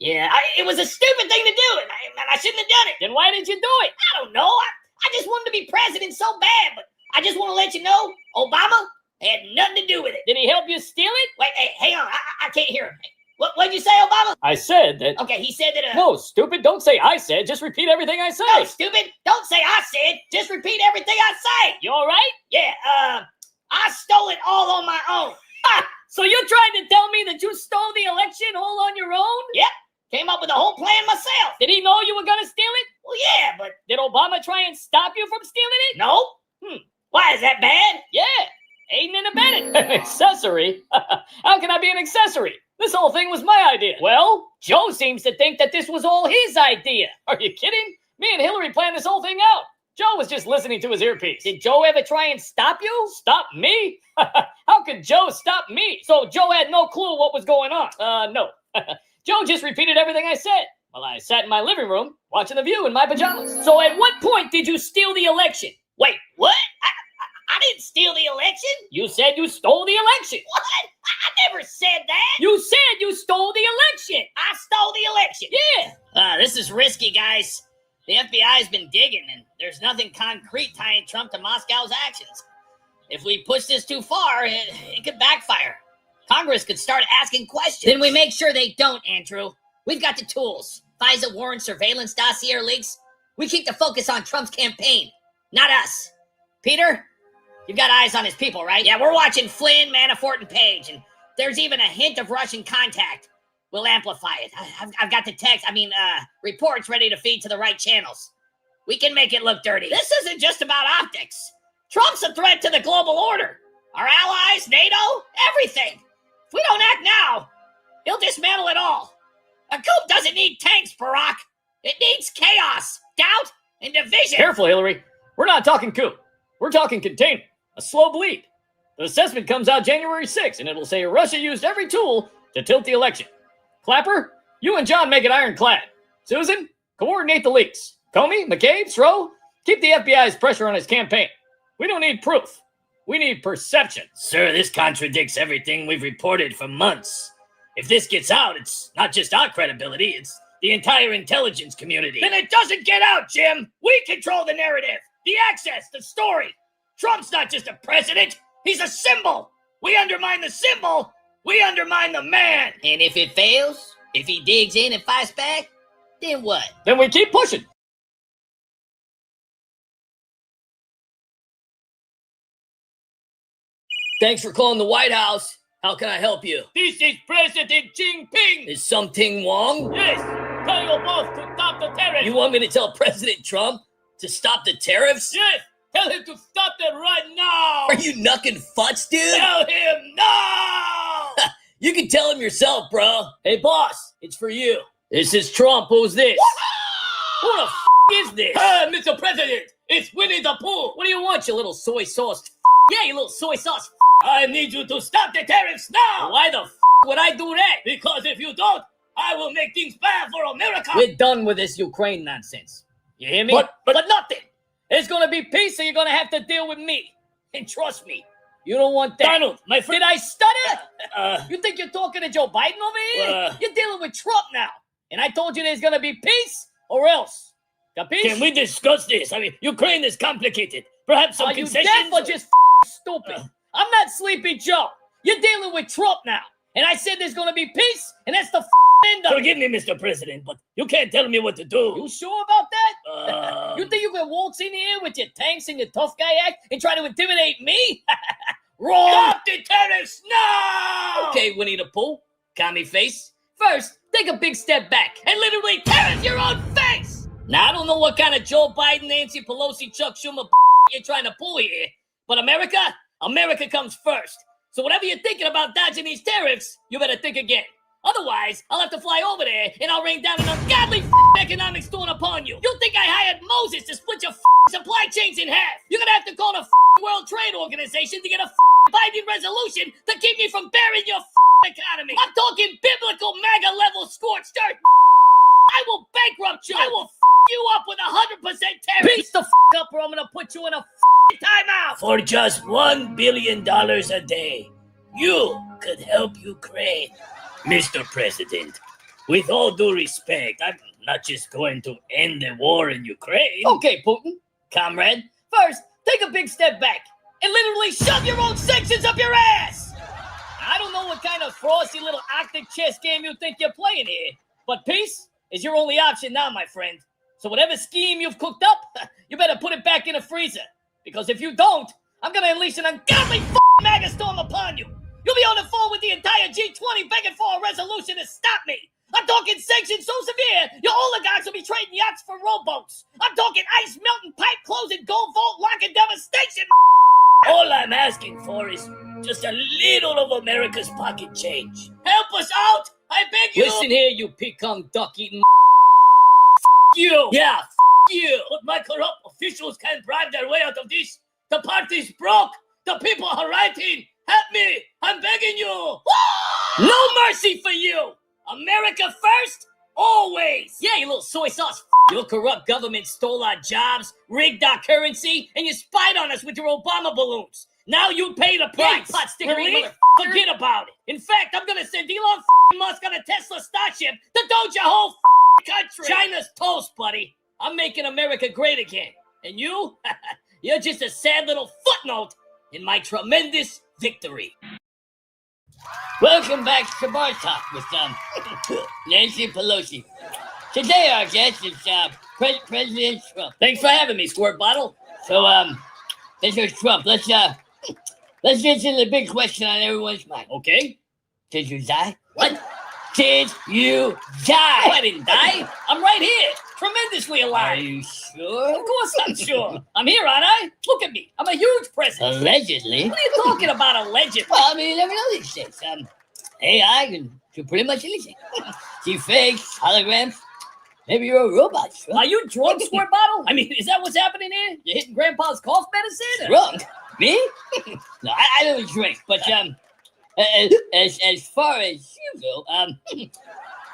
S3: Yeah, it was a stupid thing to do, and I shouldn't have done it.
S8: Then why did you do it?
S3: I don't know. I just wanted to be president so bad, but I just want to let you know, Obama had nothing to do with it.
S8: Did he help you steal it?
S3: Wait, hey, hang on. I can't hear him. What'd you say, Obama?
S7: I said that...
S3: Okay, he said that...
S7: No, stupid, don't say I said. Just repeat everything I say.
S3: No, stupid, don't say I said. Just repeat everything I say.
S8: You all right?
S3: Yeah, I stole it all on my own.
S8: Ha! So you're trying to tell me that you stole the election all on your own?
S3: Yep. Came up with the whole plan myself.
S8: Did he know you were going to steal it?
S3: Well, yeah, but...
S8: Did Obama try and stop you from stealing it?
S3: No. Why, is that bad?
S8: Yeah. Aiding and abetting.
S7: An accessory? How can I be an accessory? This whole thing was my idea.
S8: Well, Joe seems to think that this was all his idea.
S7: Are you kidding? Me and Hillary planned this whole thing out. Joe was just listening to his earpiece.
S8: Did Joe ever try and stop you?
S7: Stop me? How could Joe stop me?
S8: So Joe had no clue what was going on?
S7: No. Joe just repeated everything I said while I sat in my living room watching The View in my pajamas.
S8: So at what point did you steal the election?
S3: Wait, what? I didn't steal the election.
S8: You said you stole the election.
S3: What? I never said that.
S8: You said you stole the election.
S3: I stole the election.
S8: Yeah.
S3: This is risky, guys. The FBI's been digging, and there's nothing concrete tying Trump to Moscow's actions. If we push this too far, it could backfire. Congress could start asking questions. Then we make sure they don't, Andrew. We've got the tools. FISA warrant, surveillance dossier leaks. We keep the focus on Trump's campaign, not us. Peter, you've got eyes on his people, right? Yeah, we're watching Flynn, Manafort, and Page, and there's even a hint of Russian contact. We'll amplify it. I've got the reports ready to feed to the right channels. We can make it look dirty. This isn't just about optics. Trump's a threat to the global order. Our allies, NATO, everything. If we don't act now, he'll dismantle it all. A coup doesn't need tanks, Barack. It needs chaos, doubt, and division.
S7: Careful, Hillary. We're not talking coup. We're talking containment. A slow bleed. The assessment comes out January 6th, and it'll say Russia used every tool to tilt the election. Clapper, you and John make it ironclad. Susan, coordinate the leaks. Comey, McCabe, Stroh, keep the FBI's pressure on his campaign. We don't need proof. We need perception.
S9: Sir, this contradicts everything we've reported for months. If this gets out, it's not just our credibility, it's the entire intelligence community.
S3: Then it doesn't get out, Jim. We control the narrative, the access, the story. Trump's not just a president. He's a symbol. We undermine the symbol. We undermine the man. And if it fails, if he digs in and fights back, then what?
S7: Then we keep pushing.
S3: Thanks for calling the White House. How can I help you?
S8: This is President Jinping.
S3: Is something wrong?
S8: Yes, tell your boss to stop the tariffs.
S3: You want me to tell President Trump to stop the tariffs?
S8: Yes, tell him to stop them right now.
S3: Are you knucking futz, dude?
S8: Tell him now.
S3: You can tell him yourself, bro. Hey, boss, it's for you. This is Trump. Who's this? Who the is this?
S8: Mr. President, it's Winnie the Pooh.
S3: What do you want, you little soy sauce? Yeah, you little soy sauce.
S8: I need you to stop the tariffs now.
S3: Why the would I do that?
S8: Because if you don't, I will make things bad for America.
S3: We're done with this Ukraine nonsense. You hear me?
S8: But nothing. There's gonna be peace, so you're gonna have to deal with me. And trust me,
S3: You don't want that.
S8: Donald, my friend.
S3: Did I stutter? You think you're talking to Joe Biden over here? You're dealing with Trump now. And I told you there's gonna be peace or else. Capiche?
S8: Can we discuss this? I mean, Ukraine is complicated. Perhaps some
S3: Are you
S8: concessions.
S3: deaf or just stupid? I'm not Sleepy Joe. You're dealing with Trump now. And I said there's gonna be peace, and that's the end of it.
S8: Forgive me, Mr. President, but you can't tell me what to do.
S3: You sure about that? You think you can waltz in here with your tanks and your tough guy act and try to intimidate me? Wrong!
S8: Stop the terrorists now!
S3: Okay, Winnie the Pooh, commie face. First, take a big step back and literally terrorize your own face! Now, I don't know what kind of Joe Biden, Nancy Pelosi, Chuck Schumer you're trying to pull here, but America comes first. So whatever you're thinking about dodging these tariffs, you better think again. Otherwise, I'll have to fly over there and I'll rain down an ungodly economic storm upon you. You think I hired Moses to split your supply chains in half? You're gonna have to call the World Trade Organization to get a binding resolution to keep me from burying your economy. I'm talking biblical MAGA level scorched earth. I will bankrupt you. I will you up with 100% tariff. Beat the up or I'm gonna put you in a timeout.
S9: For just $1 billion a day, you could help Ukraine. Mr. President, with all due respect, I'm not just going to end the war in Ukraine.
S3: Okay, Putin, comrade. First, take a big step back and literally shove your own sanctions up your ass. I don't know what kind of frosty little Arctic chess game you think you're playing here, but peace is your only option now, my friend. So whatever scheme you've cooked up, you better put it back in the freezer. Because if you don't, I'm going to unleash an ungodly MAGA storm upon you. You'll be on the phone with the entire G20 begging for a resolution to stop me. I'm talking sanctions so severe, your oligarchs will be trading yachts for rowboats. I'm talking ice melting, pipe closing, gold vault locking devastation.
S9: All I'm asking for is just a little of America's pocket change.
S3: Help us out, I beg you. Listen here, you pecan duck-eating you.
S9: Yeah,
S3: you.
S8: But my corrupt officials can't bribe their way out of this. The party's broke. The people are rioting. Help me. I'm begging you.
S3: No mercy for you. America first, always. Yeah, you little soy sauce. Your corrupt government stole our jobs, rigged our currency, and you spied on us with your Obama balloons. Now you pay the price.
S8: Yeah,
S3: Really? Forget about it. In fact, I'm going to send Elon Musk on a Tesla Starship to doge your whole country. China's toast, buddy. I'm making America great again. And you? You're just a sad little footnote in my tremendous victory.
S9: welcome back to Bar Talk with Nancy Pelosi. Today our guest is President Trump.
S3: Thanks for having me, Squirt Bottle.
S9: So, Mr. Trump, let's get to the big question on everyone's mind.
S3: Okay.
S9: Did you die?
S3: What?
S9: Did you die?
S3: Oh, I didn't die. I'm right here. Tremendously alive.
S9: Are you sure?
S3: Of course I'm sure. I'm here, aren't I? Look at me. I'm a huge presence.
S9: Allegedly.
S3: What are you talking about, allegedly?
S9: Well, I mean, you never know these things. AI can do pretty much anything. See fakes, holograms. Maybe you're a robot.
S3: Are you drunk, Squirt Bottle? I mean, is that what's happening here? You're hitting Grandpa's cough medicine?
S9: Drunk? Me? No, I don't drink. But as far as you go,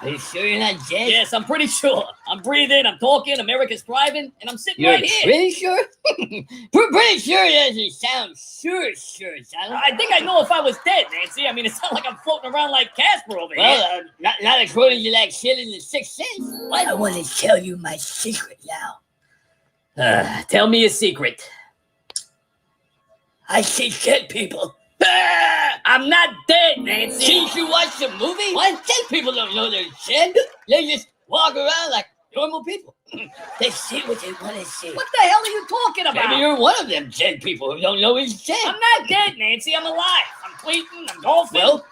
S9: are you sure you're not dead?
S3: Yes, I'm pretty sure. I'm breathing, I'm talking, America's thriving, and I'm sitting
S9: You're
S3: right here.
S9: pretty sure? Pretty sure doesn't sound sure, Donald.
S3: I think I know if I was dead, Nancy. I mean, it's not like I'm floating around like Casper over here.
S9: Well, not according to that shit in the Sixth Sense. I want to tell you my secret now.
S3: Tell me a secret.
S9: I see dead people.
S3: I'm not dead, Nancy.
S9: Didn't you watch the movie?
S3: What?
S9: Dead people don't know they're dead. They just walk around like Normal people. They see what they want to see.
S3: What the hell are you talking about?
S9: Maybe you're one of them dead people who don't know he's dead.
S3: I'm not dead, Nancy. I'm alive. I'm tweeting. I'm golfing.
S9: Well,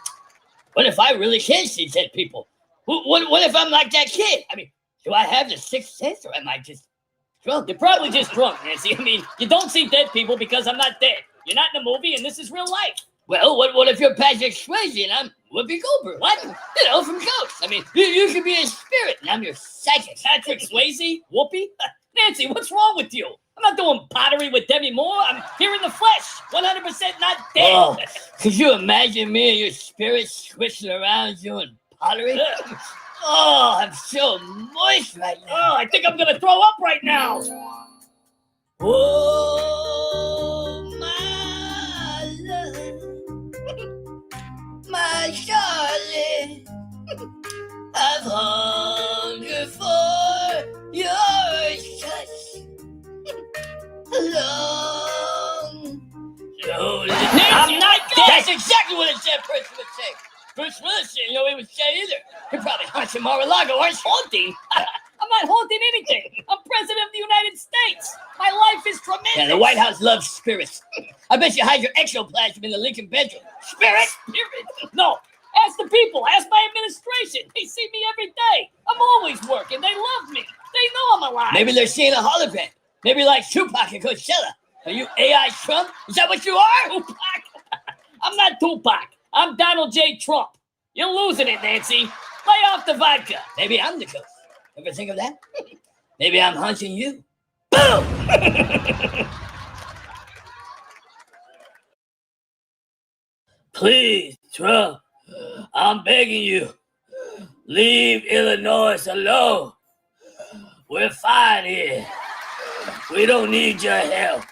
S9: what if I really can see dead people? What if I'm like that kid? I mean, do I have the sixth sense, or am I just drunk?
S3: You're probably just drunk, Nancy. I mean, you don't see dead people because I'm not dead. You're not in a movie, and this is real life.
S9: Well, what if you're Patrick Swayze and I'm Whoopi Goldberg?
S3: What?
S9: You know, from Ghost. I mean, you could be a spirit and I'm your psychic.
S3: Patrick Swayze? Whoopi? Nancy, what's wrong with you? I'm not doing pottery with Demi Moore. I'm here in the flesh. 100% not dead.
S9: Oh, could you imagine me and your spirit swishing around doing pottery? Oh, I'm so moist right now.
S3: Oh, I think I'm going to throw up right now.
S9: Oh, my love, my Charlotte, I've hungered for your touch long.
S3: I'm not dead.
S9: That's exactly what it said Prince would say. Bruce Willis didn't know he would say either. You're probably haunting Mar-a-Lago, aren't you?
S3: Haunting? I'm not haunting anything. I'm president of the United States. My life is tremendous.
S9: Yeah, the White House loves spirits. I bet you hide your ectoplasm in the Lincoln bedroom. Spirit?
S3: No. Ask the people. Ask my administration. They see me every day. I'm always working. They love me. They know I'm alive.
S9: Maybe they're seeing a hologram. Maybe like Tupac at Coachella. Are you AI Trump? Is that what you are?
S3: Tupac? I'm not Tupac. I'm Donald J. Trump. You're losing it, Nancy. Lay off the vodka.
S9: Maybe I'm the ghost. Ever think of that? Maybe I'm hunting you. Boom! Please, Trump, I'm begging you, leave Illinois alone. We're fine here. We don't need your help.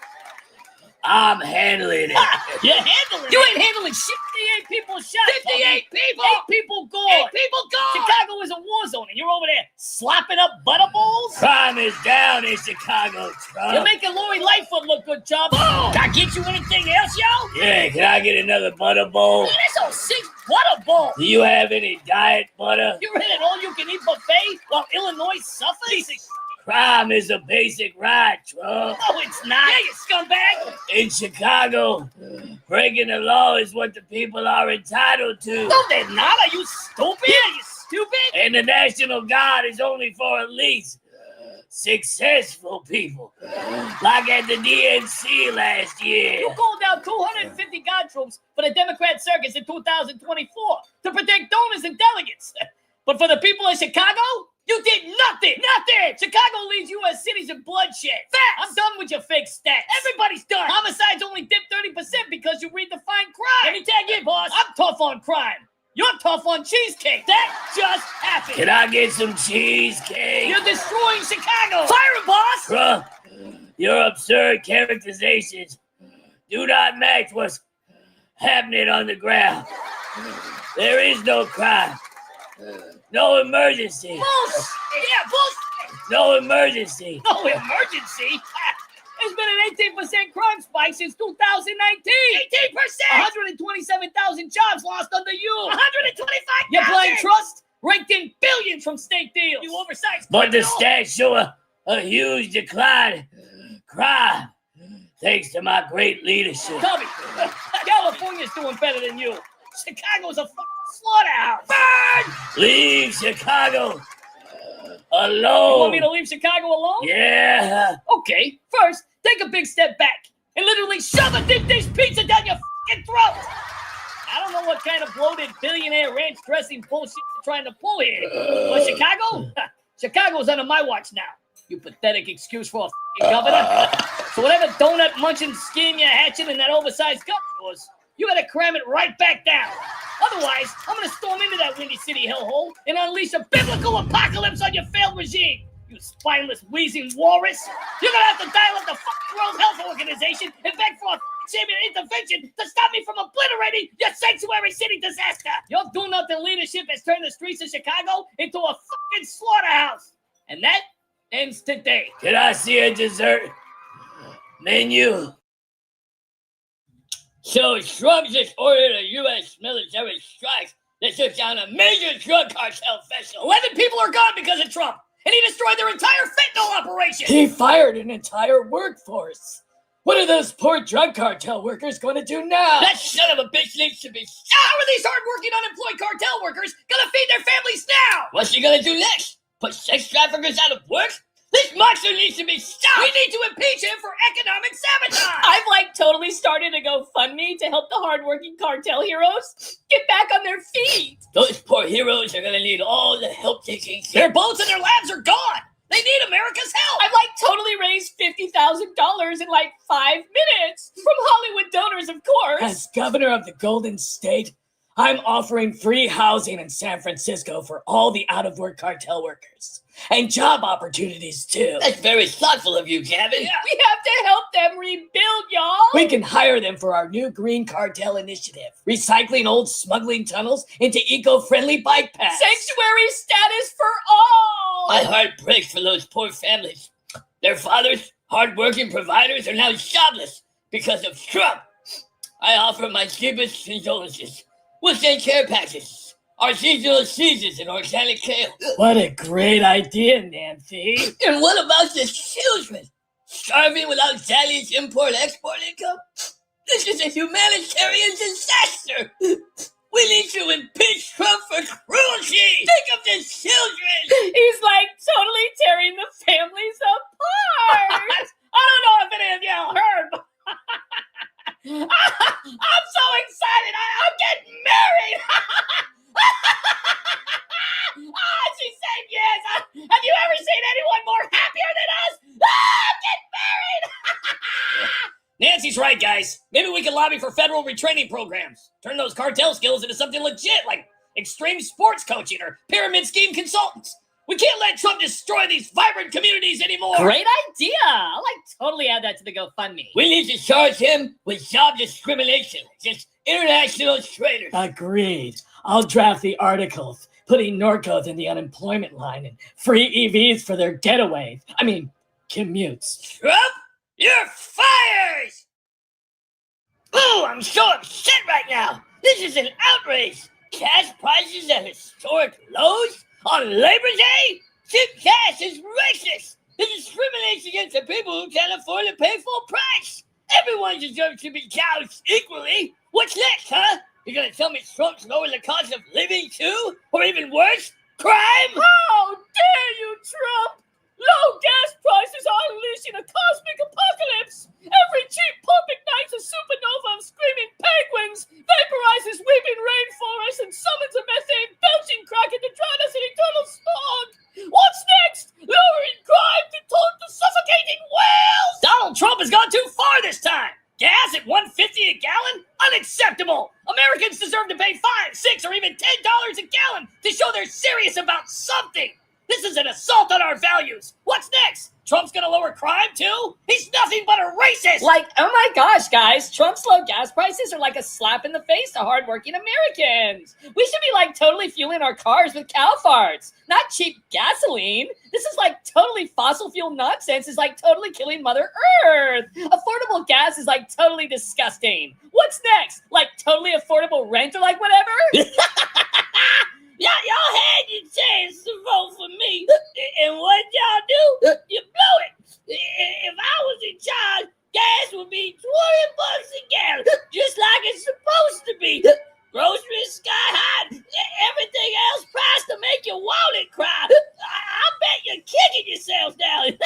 S9: I'm handling it.
S3: You're handling it? You ain't handling shit. 58 people shot.
S9: 58 people!
S3: 8 people gone.
S9: 8 people gone!
S3: Chicago is a war zone, and you're over there slapping up butterballs?
S9: Crime is down in Chicago, Trump.
S3: You're making Lori Lightfoot look good, Chub. Can I get you anything else, yo?
S9: Yeah, can I get another butter bowl?
S3: Man, that's all 6 butter balls.
S9: Do you have any diet butter?
S3: You're in an all-you-can-eat buffet while Illinois suffers?
S9: Crime is a basic right, Trump.
S3: No, it's not. Yeah, you scumbag.
S9: In Chicago, breaking the law is what the people are entitled to.
S3: No, they're not. Are you stupid? Yeah, you stupid.
S9: And the National Guard is only for elites, successful people, like at the DNC last year.
S3: You called out 250 guard troops for the Democrat circus in 2024 to protect donors and delegates. But for the people of Chicago, you did nothing! Nothing! Chicago leaves U.S. cities in bloodshed. Facts! I'm done with your fake stats. Everybody's done. Homicides only dipped 30% because you redefine crime. Let me tag you, boss. I'm tough on crime. You're tough on cheesecake. That just happened.
S9: Can I get some cheesecake?
S3: You're destroying Chicago. Fire him, boss!
S9: Trump, your absurd characterizations do not match what's happening on the ground. There is no crime. No emergency.
S3: Bullshit! Yeah, bullshit!
S9: No emergency.
S3: No emergency? There's been an 18% crime spike since 2019. 18%! 127,000 jobs lost under you. 125,000! You're playing trust? Raked in billions from state deals. You oversized.
S9: But the stats show a huge decline in crime thanks to my great leadership.
S3: Tubby, California's doing better than you. Chicago's a fucking slaughterhouse. Burn!
S9: Leave Chicago alone.
S3: You want me to leave Chicago alone?
S9: Yeah.
S3: Okay, first, take a big step back and literally shove a deep dish pizza down your fucking throat. I don't know what kind of bloated billionaire ranch dressing bullshit you're trying to pull here. But Chicago? Chicago's under my watch now. You pathetic excuse for a fucking governor. So whatever donut munching scheme you're hatching in that oversized cup of yours, you gotta cram it right back down. Otherwise, I'm gonna storm into that Windy City hellhole and unleash a biblical apocalypse on your failed regime. You spineless, wheezing walrus. You're gonna have to dial up the fucking World Health Organization and beg for a champion intervention to stop me from obliterating your sanctuary city disaster. Your do-nothing leadership has turned the streets of Chicago into a fucking slaughterhouse. And that ends today.
S9: Can I see a dessert menu? So Trump just ordered a U.S. military strike that took down a major drug cartel festival.
S3: 11 people are gone because of Trump. and he destroyed their entire fentanyl operation.
S4: He fired an entire workforce. What are those poor drug cartel workers going to do now?
S3: That son of a bitch needs to be shot. How are these hardworking unemployed cartel workers gonna feed their families now?
S9: What's she gonna do next? Put sex traffickers out of work? This monster needs to be stopped!
S3: We need to impeach him for economic sabotage.
S8: I've totally started a GoFundMe to help the hardworking cartel heroes get back on their feet.
S9: Those poor heroes are gonna need all the help they can get.
S3: Their boats and their labs are gone. They need America's help.
S8: I've totally raised $50,000 in 5 minutes from Hollywood donors, of course.
S4: As governor of the Golden State, I'm offering free housing in San Francisco for all the out-of-work cartel workers. And job opportunities, too.
S9: That's very thoughtful of you, Gavin.
S8: We have to help them rebuild, y'all.
S4: We can hire them for our new Green Cartel initiative, recycling old smuggling tunnels into eco-friendly bike paths.
S8: Sanctuary status for all.
S9: My heart breaks for those poor families. Their fathers, hard-working providers, are now jobless because of Trump. I offer my deepest condolences. We'll send care packages, artisanal cheeses, and organic kale.
S4: What a great idea, Nancy.
S9: And what about the children? Starving without Sally's import-export income? This is a humanitarian disaster. We need to impeach Trump for cruelty. Think of the children.
S8: He's totally tearing the families apart.
S3: I don't know if any of y'all heard, but I'm so excited. I'm getting married. She said yes. Have you ever seen anyone more happier than us? I'm getting married. Nancy's right, guys. Maybe we can lobby for federal retraining programs. Turn those cartel skills into something legit, like extreme sports coaching or pyramid scheme consultants. We can't let Trump destroy these vibrant communities anymore.
S8: Great idea. I'll totally add that to the GoFundMe.
S9: We need to charge him with job discrimination. Just international traitors.
S4: Agreed. I'll draft the articles, putting Norcos in the unemployment line and free EVs for their getaways. Commutes.
S9: Trump, you're fired! Oh, I'm so upset right now. This is an outrage. Gas prices at historic lows on Labor Day? Cheap gas is racist. It discriminates against the people who can't afford to pay full price. Everyone deserves to be gouged equally. What's next, huh? You're gonna tell me Trump's lower the cost of living too? Or even worse, crime?
S8: How dare you, Trump! Low gas prices are unleashing a cosmic apocalypse! Every cheap pump ignites a supernova of screaming penguins, vaporizes weeping rainforests, and summons a methane belching kraken to drown us in eternal smog! What's next? Lowering crime to taunt the suffocating whales!
S3: Donald Trump has gone too far this time. Gas at $1.50 a gallon? Unacceptable! Americans deserve to pay $5, $6, or even $10 a gallon to show they're serious about something! This is an assault on our values! What's next? Trump's gonna lower crime too? He's nothing but a racist!
S8: Oh my gosh, guys, Trump's low gas prices are like a slap in the face to hardworking Americans. We should be totally fueling our cars with cow farts, not cheap gasoline. This is totally fossil fuel nonsense. Is totally killing Mother Earth. Affordable gas is totally disgusting. What's next? Totally affordable rent or whatever?
S9: Y'all had your chance to vote for me, and what y'all do? You blow it. If I was in charge, gas would be $20 a gallon, just like it's supposed to be. Groceries sky high, everything else priced to make your wallet cry. I bet you're kicking yourselves down.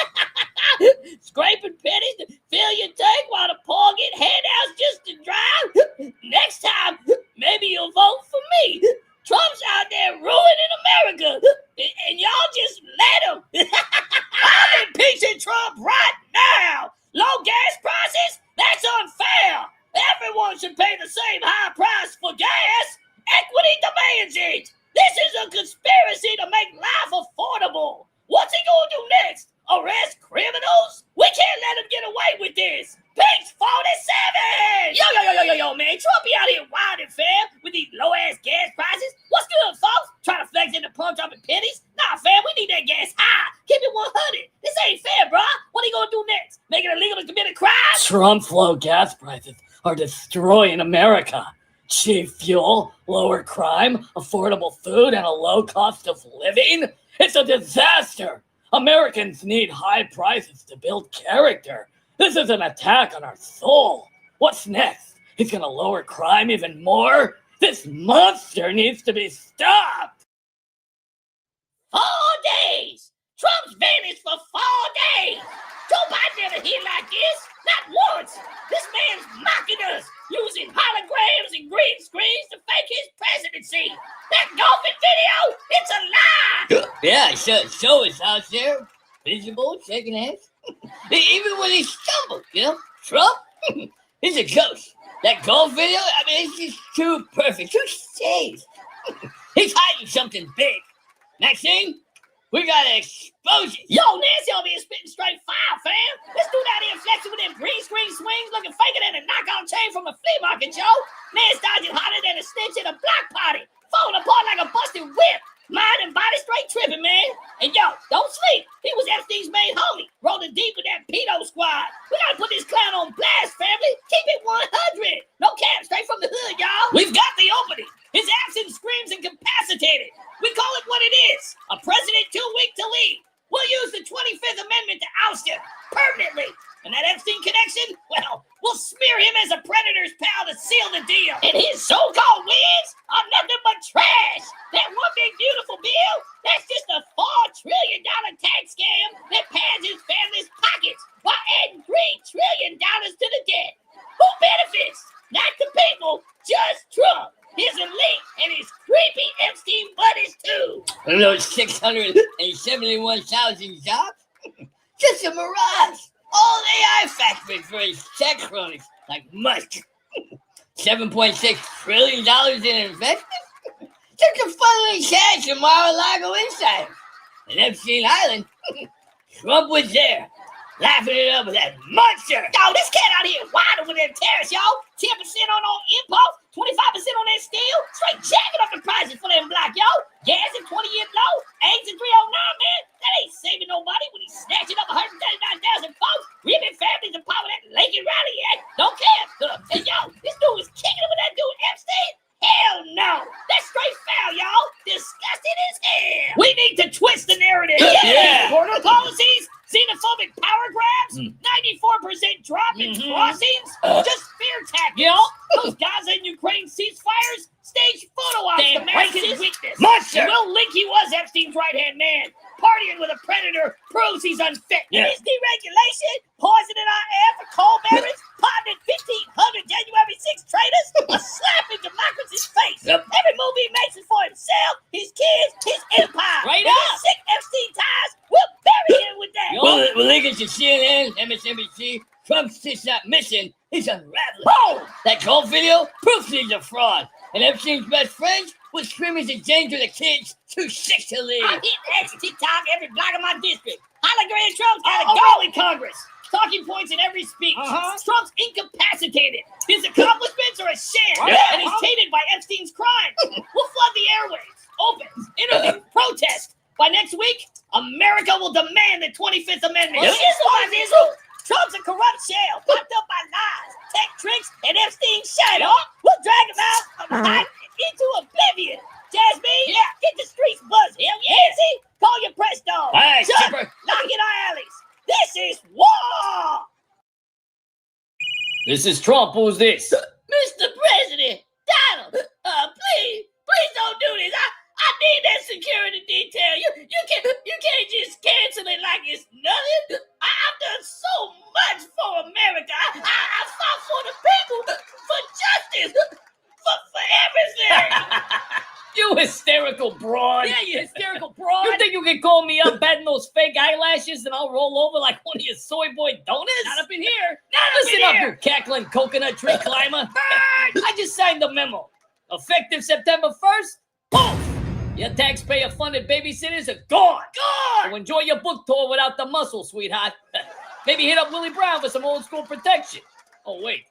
S9: Scraping pennies to fill your tank while the poor get handouts just to drive. Next time, maybe you'll vote for me. Trump's out there ruining America, and y'all just let him.
S3: I'm impeaching Trump right now! Low gas prices? That's unfair! Everyone should pay the same high price for gas! Equity demands it! This is a conspiracy to make life affordable! What's he gonna do next? Arrest criminals? We can't let him get away with this! Page 47! Yo, man, Trump be out here wild and fair with these low-ass gas prices. What's good, folks? Trying to flex into pump dropping pennies? Nah, fam, we need that gas high. Keep it 100. This ain't fair, bro. What are you gonna do next? Make it illegal to commit a crime?
S4: Trump's low gas prices are destroying America. Cheap fuel, lower crime, affordable food, and a low cost of living? It's a disaster. Americans need high prices to build character. This is an attack on our soul. What's next? He's gonna lower crime even more? This monster needs to be stopped.
S3: 4 days! Trump's vanished for 4 days! Joe Biden never hit like this! Not once! This man's mocking us, using holograms and green screens to fake his presidency! That golfing video, it's a lie!
S9: Yeah, show us out there. Visible, shaking hands. Even when he stumbled, Trump, he's a ghost. That golf video, I mean, it's just too perfect, too safe. He's hiding something big. Next thing, we got an explosion.
S3: Yo, Nancy over here spitting straight fire, fam! Let's do that inflection with them green screen swings looking faker than a knockout chain from a flea market, Joe! Man's dodging hotter than a snitch at a block party! Falling apart like a busted whip! Mind and body straight tripping, man! And yo, don't sleep! He was Epstein's main homie, rolling deep with that pedo squad! We gotta put this clown on blast, family! Keep it 100! No cap, straight from the hood, y'all! We've got the opening! His absence screams incapacitated! We call it what it is! A president too weak to lead! We'll use the 25th Amendment to oust him permanently! And that Epstein connection, well, we'll smear him as a predator's pal to seal the deal. And his so-called wins are nothing but trash. That one big beautiful bill, that's just a $4 trillion tax scam that pads his family's pockets while adding $3 trillion to the debt. Who benefits? Not the people, just Trump, his elite, and his creepy Epstein buddies too.
S9: Those 671,000 jobs? Just a mirage. All AI factory for his tech cronies like Musk. $7.6 trillion in investment? Just a funneling cash in Mar-a-Lago insiders. And Epstein Island, Trump was there, laughing it up with that monster.
S3: Yo, this cat out here wild with them tariffs, y'all. 10% on impulse, 25% on that steel. Straight jacking up the prices for them block, yo. Gas at 20-year low, eggs at 309, man. That ain't saving nobody when he's snatching up 139,000 folks. Ripping families and power that Lincoln Rally Act. Don't care. And yo, this dude was kicking it with that dude Epstein. Hell no. That's straight foul, y'all. Disgusting as hell. We need to twist the narrative.
S9: Yeah.
S3: Border policies, xenophobic power grabs, 94% drop in crossings, just fear tactics.
S4: Yo.
S3: Those Gaza and Ukraine ceasefires, stage photo ops to mask his weakness.
S9: Monster.
S3: And we'll link he was Epstein's right-hand man. Partying with a predator proves he's unfit.
S9: Yeah.
S3: And his deregulation, poisoning our air for coal barons, pardoning 1,500 January 6 traitors, a slap in democracy's face.
S9: Yep.
S3: Every move he makes is for himself, his kids, his empire.
S4: Right
S3: And
S4: up.
S3: his sick Epstein ties, we'll bury him with that.
S9: We'll link it to CNN, MSNBC. Trump's just not missing. He's unraveling.
S3: Boom!
S9: That gold video proves he's a fraud. And Epstein's best friend was screaming to danger the kids too sick to leave.
S3: I'm hitting X, TikTok, every block of my district. Hologram Trump's got to go in Congress. Talking points in every speech. Trump's incapacitated. His accomplishments are a sham. And he's tainted by Epstein's crimes. We'll flood the airwaves. Opens, interviews, protest. By next week, America will demand the 25th Amendment.
S9: Yep.
S3: Trump's a corrupt shell, fucked up by lies, tech tricks, and Epstein's shadow. We'll drag him out of hot into oblivion. Jasmine, get the streets buzzing. Nancy, call your press dog.
S9: Aye,
S3: Chuck,
S9: skipper.
S3: knock in our alleys. This is war.
S7: This is Trump. Who's this?
S3: Mr. President, Donald, please don't do this. I need that security detail. You can't just cancel it like it's nothing. I've done so much for America. I fought for the people, for justice, for everything.
S7: You hysterical broad.
S3: Yeah, you hysterical broad.
S7: You think you can call me up batting those fake eyelashes and I'll roll over like one of your soy boy donuts?
S3: Not up in here.
S7: Listen up, you cackling coconut tree climber. I just signed the memo. Effective September 1st, poof! Your taxpayer-funded babysitters are gone. So enjoy your book tour without the muscle, sweetheart. Maybe hit up Willie Brown for some old-school protection. Oh, wait.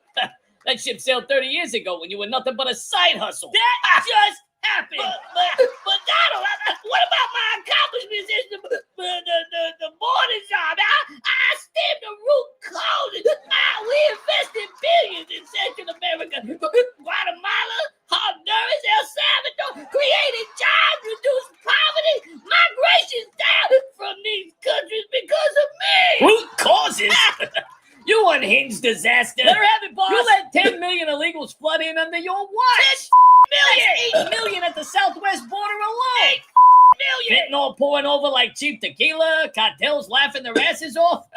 S7: That ship sailed 30 years ago when you were nothing but a side hustle.
S3: That just happened. But Donald, what about my accomplishments in the border job? I stemmed the root causes. We invested billions in Central America, Guatemala, Honduras, El Salvador, created jobs, reduced poverty, migration down from these countries. disaster.
S7: Let her have it, boss.
S3: You
S7: let 10 million illegals flood in under your watch.
S3: 10
S7: That's 8 million at the southwest border alone.
S3: 8 million.
S7: Fentanyl pouring over like cheap tequila, cartels laughing their asses off.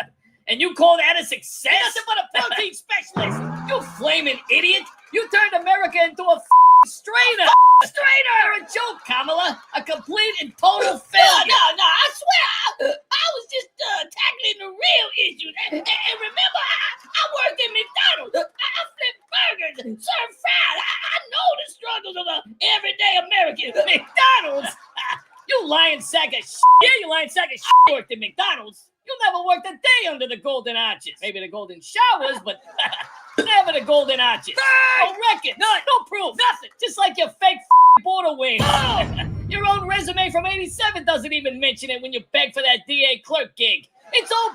S7: And you call that a success?
S3: Nothing but a protein specialist.
S7: You flaming idiot. You turned America into a strainer. You're a joke, Kamala. A complete and total failure.
S3: No, I swear, I was just tackling the real issues. And remember, I worked at McDonald's. I flipped burgers, served fries. I know the struggles of an everyday American.
S7: McDonald's? You lying sack of shit. Yeah, you lying sack of shit. You worked at McDonald's. You never worked a day under the golden arches. Maybe the golden showers, but never the golden arches. No record, no proof, nothing. Just like your fake border wing. Your own resume from '87 doesn't even mention it when you beg for that DA clerk gig. It's all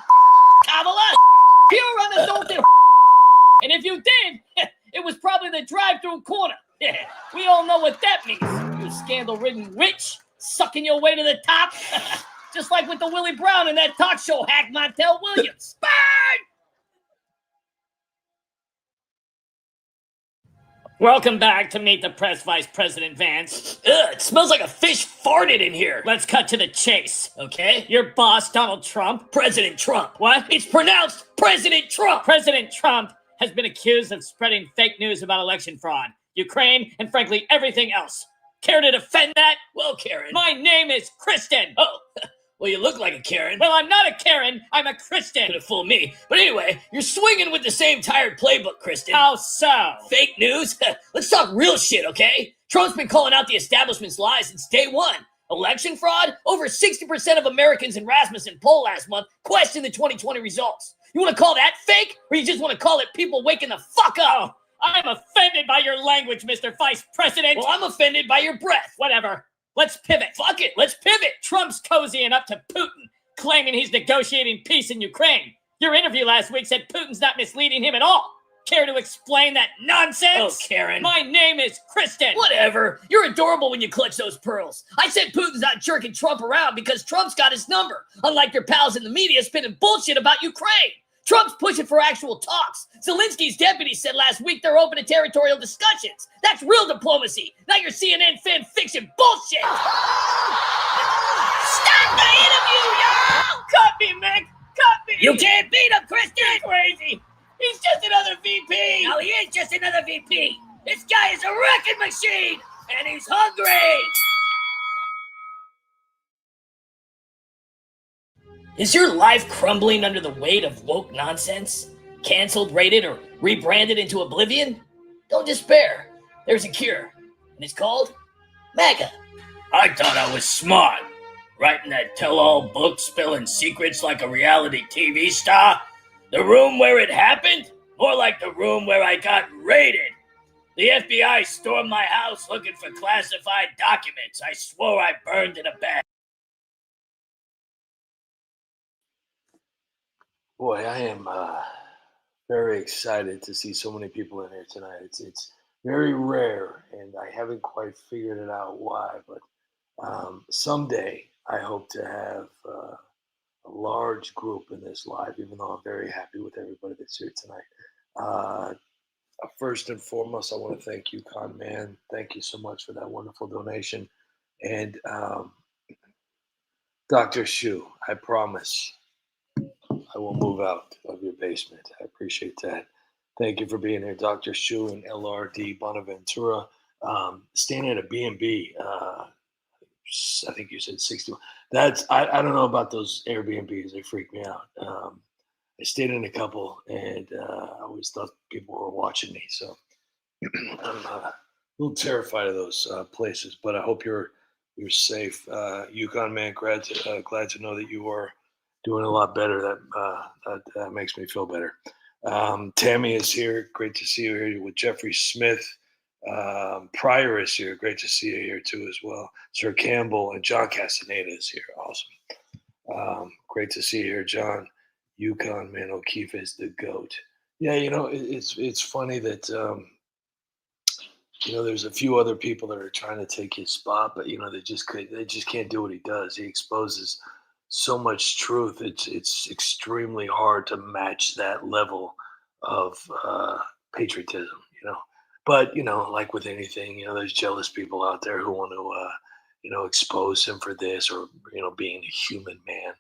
S7: Kamala. Pure unadulterated. And if you did, it was probably the drive-through corner. We all know what that means. You scandal-ridden witch sucking your way to the top. Just like with the Willie Brown and that talk show hack Montel Williams. Burn! Welcome back to Meet the Press, Vice President Vance.
S9: Ugh, it smells like a fish farted in here.
S7: Let's cut to the chase.
S9: Okay?
S7: Your boss, Donald Trump.
S9: President Trump.
S7: What?
S9: It's pronounced President Trump.
S7: President Trump has been accused of spreading fake news about election fraud, Ukraine, and frankly, everything else. Care to defend that?
S9: Well, Karen.
S7: My name is Kristen.
S9: Oh, well, you look like a Karen.
S7: Well, I'm not a Karen. I'm a Kristen.
S9: Could have fooled me. But anyway, you're swinging with the same tired playbook, Kristen.
S7: How so?
S9: Fake news? Let's talk real shit, okay? Trump's been calling out the establishment's lies since day one. Election fraud? Over 60% of Americans in Rasmussen poll last month questioned the 2020 results. You want to call that fake? Or you just want to call it people waking the fuck up?
S7: I'm offended by your language, Mr. Vice President.
S9: Well, I'm offended by your breath.
S7: Whatever. Let's pivot.
S9: Fuck it. Let's pivot.
S7: Trump's cozying up to Putin, claiming he's negotiating peace in Ukraine. Your interview last week said Putin's not misleading him at all. Care to explain that nonsense?
S9: Oh, Karen.
S7: My name is Kristen.
S9: Whatever. You're adorable when you clutch those pearls. I said Putin's not jerking Trump around because Trump's got his number, unlike your pals in the media spinning bullshit about Ukraine. Trump's pushing for actual talks. Zelensky's deputy said last week they're open to territorial discussions. That's real diplomacy, not your CNN fan fiction bullshit.
S3: Stop the interview, y'all!
S7: Cut me, Mick! Cut me!
S3: You can't beat him, Kristen!
S7: You're crazy! He's just another VP!
S3: No, he ain't just another VP. This guy is a wrecking machine, and he's hungry.
S9: Is your life crumbling under the weight of woke nonsense? Canceled, rated, or rebranded into oblivion? Don't despair. There's a cure, and it's called MAGA. I thought I was smart, writing that tell-all book spilling secrets like a reality TV star. The room where it happened? More like the room where I got raided. The FBI stormed my house looking for classified documents. I swore I burned in a bag.
S1: Boy, I am very excited to see so many people in here tonight. It's very rare, and I haven't quite figured it out why, but someday I hope to have a large group in this live, even though I'm very happy with everybody that's here tonight. First and foremost, I want to thank you, Con Man. Thank you so much for that wonderful donation. And Dr. Shu, I promise I will move out of your basement. I appreciate that. Thank you for being here, Dr. Shu and LRD Bonaventura. Staying at a B&B, I think you said 61. I don't know about those Airbnbs. They freak me out. I stayed in a couple, and I always thought people were watching me. So I'm a little terrified of those places, but I hope you're safe. Yukon Man, glad to know that you are doing a lot better. That makes me feel better. Tammy is here. Great to see you here with Jeffrey Smith. Pryor is here. Great to see you here too as well. Sir Campbell and John Castaneda is here. Awesome. Great to see you here, John. Yukon Man O'Keefe is the GOAT. Yeah, it's funny that there's a few other people that are trying to take his spot, but they just can't do what he does. He exposes so much truth. It's extremely hard to match that level patriotism, you know. But you know, like with anything, you know, there's jealous people out there who want to, you know, expose him for this or you know, being a human man.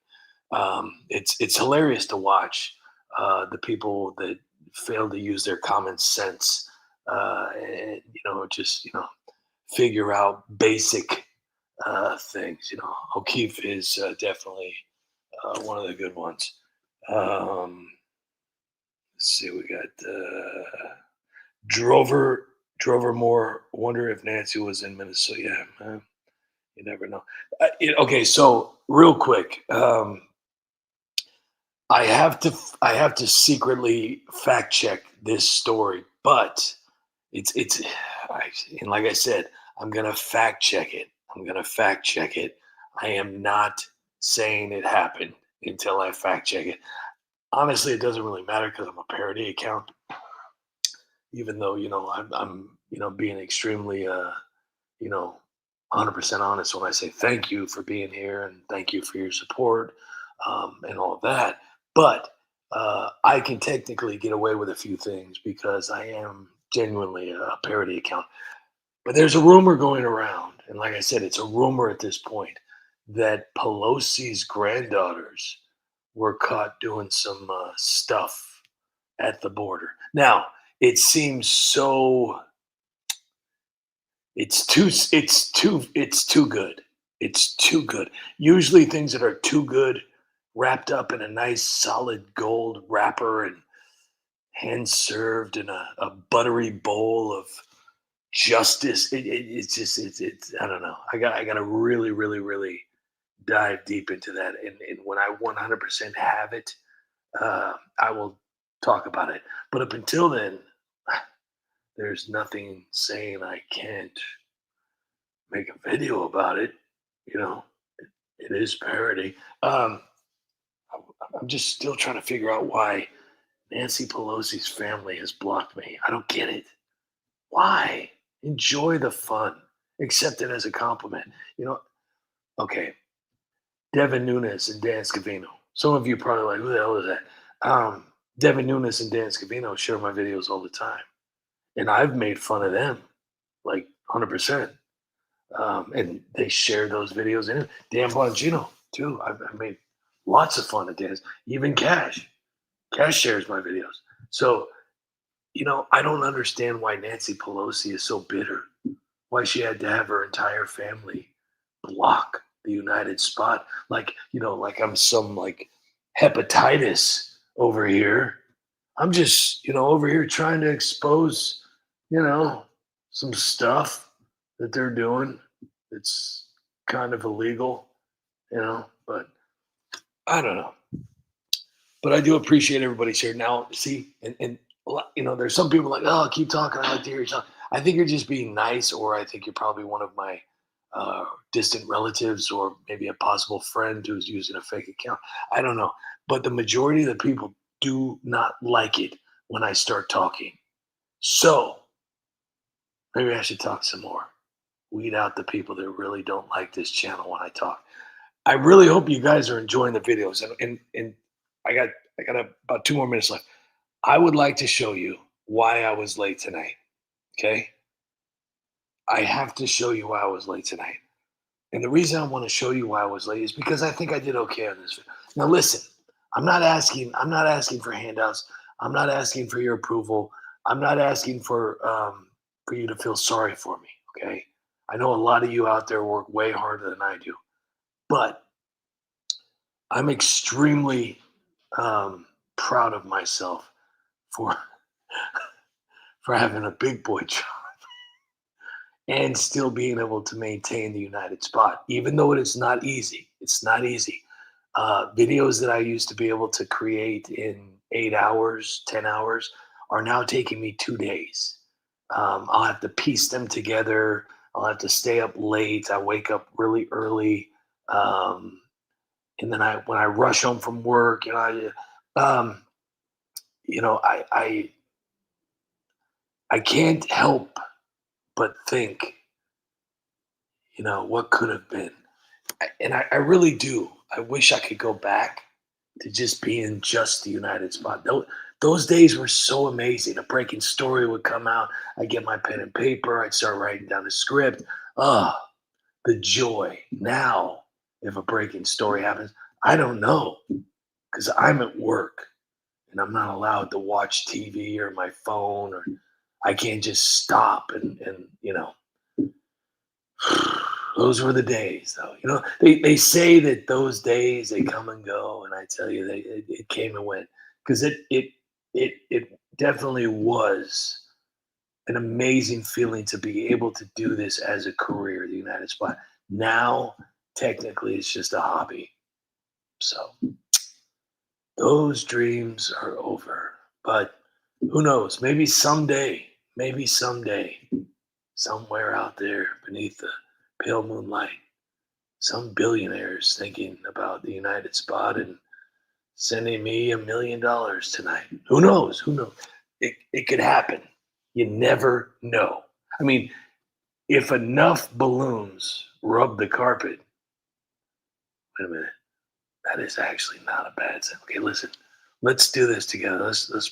S1: It's hilarious to watch the people that fail to use their common sense, and you know, just you know, figure out basic things. You know, O'Keefe is definitely one of the good ones. Let's see, we got Drover Moore. Wonder if Nancy was in Minnesota. Yeah, man, you never know. Okay, so real quick, I have to secretly fact check this story, but and like I said, I'm gonna fact check it. I am not saying it happened until I fact check it. Honestly, it doesn't really matter because I'm a parody account. Even though you know I'm you know being extremely you know 100% honest when I say thank you for being here and thank you for your support and all of that. But I can technically get away with a few things because I am genuinely a parody account. But there's a rumor going around, and like I said, it's a rumor at this point that Pelosi's granddaughters were caught doing some stuff at the border. Now, it seems so it's too good. It's too good. Usually things that are too good wrapped up in a nice solid gold wrapper and hand served in a buttery bowl of justice. It's I don't know. I got to really dive deep into that. And when I 100% have it, I will talk about it. But up until then, there's nothing saying I can't make a video about it. You know, it is parody. I'm just still trying to figure out why Nancy Pelosi's family has blocked me. I don't get it. Why? Enjoy the fun. Accept it as a compliment. You know, okay. Devin Nunes and Dan Scavino. Some of you probably like, who the hell is that? Devin Nunes and Dan Scavino share my videos all the time. And I've made fun of them like 100%. And they share those videos. And Dan Bongino, too. I've made lots of fun of Dan's. Even Cash. Cash shares my videos. So, you know, I don't understand why Nancy Pelosi is so bitter. Why she had to have her entire family block the United spot. Like, you know, like I'm some like hepatitis over here. I'm just, you know, over here trying to expose, you know, some stuff that they're doing. It's kind of illegal, you know, but I don't know. But I do appreciate everybody's here. Now, see, and you know, there's some people like, oh, keep talking. I like to hear you talk. I think you're just being nice, or I think you're probably one of my distant relatives or maybe a possible friend who's using a fake account. I don't know. But the majority of the people do not like it when I start talking. So maybe I should talk some more. Weed out the people that really don't like this channel when I talk. I really hope you guys are enjoying the videos. And I got about 2 more minutes left. I would like to show you why I was late tonight. Okay? I have to show you why I was late tonight. And the reason I want to show you why I was late is because I think I did okay on this video. Now listen, I'm not asking for handouts. I'm not asking for your approval. I'm not asking for you to feel sorry for me, okay? I know a lot of you out there work way harder than I do. But I'm extremely proud of myself for having a big boy job and still being able to maintain the United spot, even though it is not easy. It's not easy. Videos that I used to be able to create in 8 hours, 10 hours are now taking me 2 days. I'll have to piece them together. I'll have to stay up late. I wake up really early. And then when I rush home from work, I can't help but think, what could have been. And I really do. I wish I could go back to just being just the United spot. those days were so amazing. A breaking story would come out. I'd get my pen and paper. I'd start writing down the script. The joy. Now, if a breaking story happens, I don't know because I'm at work and I'm not allowed to watch TV or my phone, or I can't just stop and those were the days, though. They say that those days, they come and go, and I tell you, it came and went, because it definitely was an amazing feeling to be able to do this as a career, the United Spot. Now, technically, it's just a hobby. So those dreams are over, but who knows? Maybe someday, somewhere out there beneath the pale moonlight, some billionaires thinking about the United Spot and sending me $1 million tonight. Who knows? It could happen. You never know. I mean, if enough balloons rub the carpet, wait a minute, that is actually not a bad thing. Okay, listen, let's do this together. Let's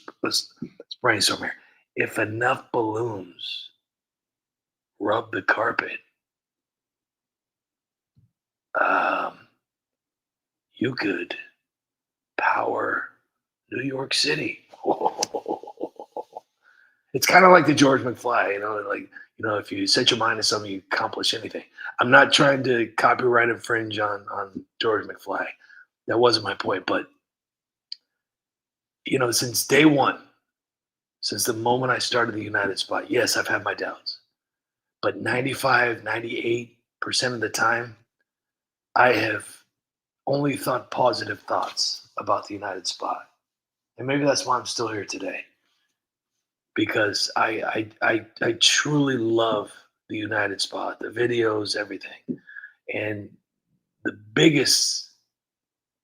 S1: brainstorm here. If enough balloons rub the carpet, you could power New York City. It's kind of like the George McFly, if you set your mind to something, you accomplish anything. I'm not trying to copyright infringe on George McFly. That wasn't my point. But, since day one, since the moment I started the United Spot, yes, I've had my doubts. But 95, 98% of the time, I have only thought positive thoughts about the United Spot. And maybe that's why I'm still here today. Because I truly love the United Spot, the videos, everything. And the biggest,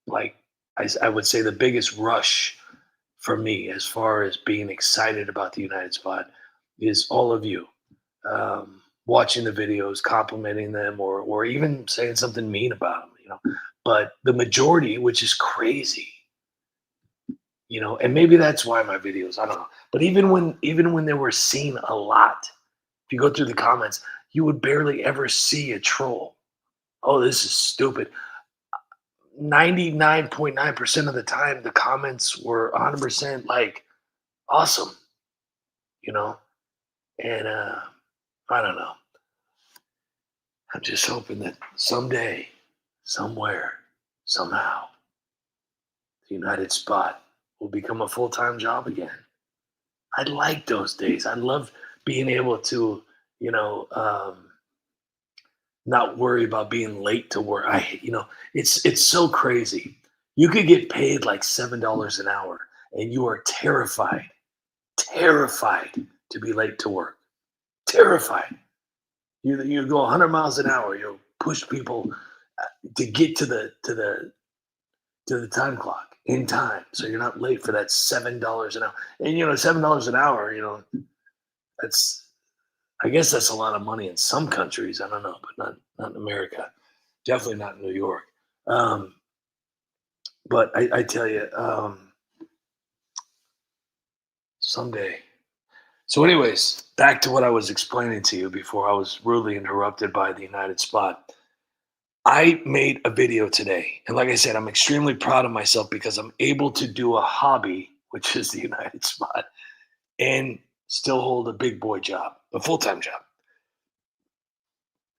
S1: I would say the biggest rush for me as far as being excited about the United Spot is all of you watching the videos, complimenting them, or even saying something mean about them, But the majority, which is crazy, and maybe that's why my videos, I don't know. But even when they were seen a lot, if you go through the comments, you would barely ever see a troll. Oh, this is stupid. 99.9% of the time, the comments were 100% awesome, And I don't know. I'm just hoping that someday, somewhere, somehow, the United Spot will become a full-time job again. I like those days. I love being able to, not worry about being late to work. It's so crazy. You could get paid like $7 an hour, and you are terrified to be late to work. Terrified. You go 100 miles an hour. You'll push people to get to the time clock in time, so you're not late for that $7 an hour. And $7 an hour, I guess that's a lot of money in some countries. I don't know, but not in America. Definitely not in New York. But I tell you, someday. So anyways, back to what I was explaining to you before I was rudely interrupted by the United Spot. I made a video today. And like I said, I'm extremely proud of myself because I'm able to do a hobby, which is the United Spot, and still hold a big boy job, a full-time job.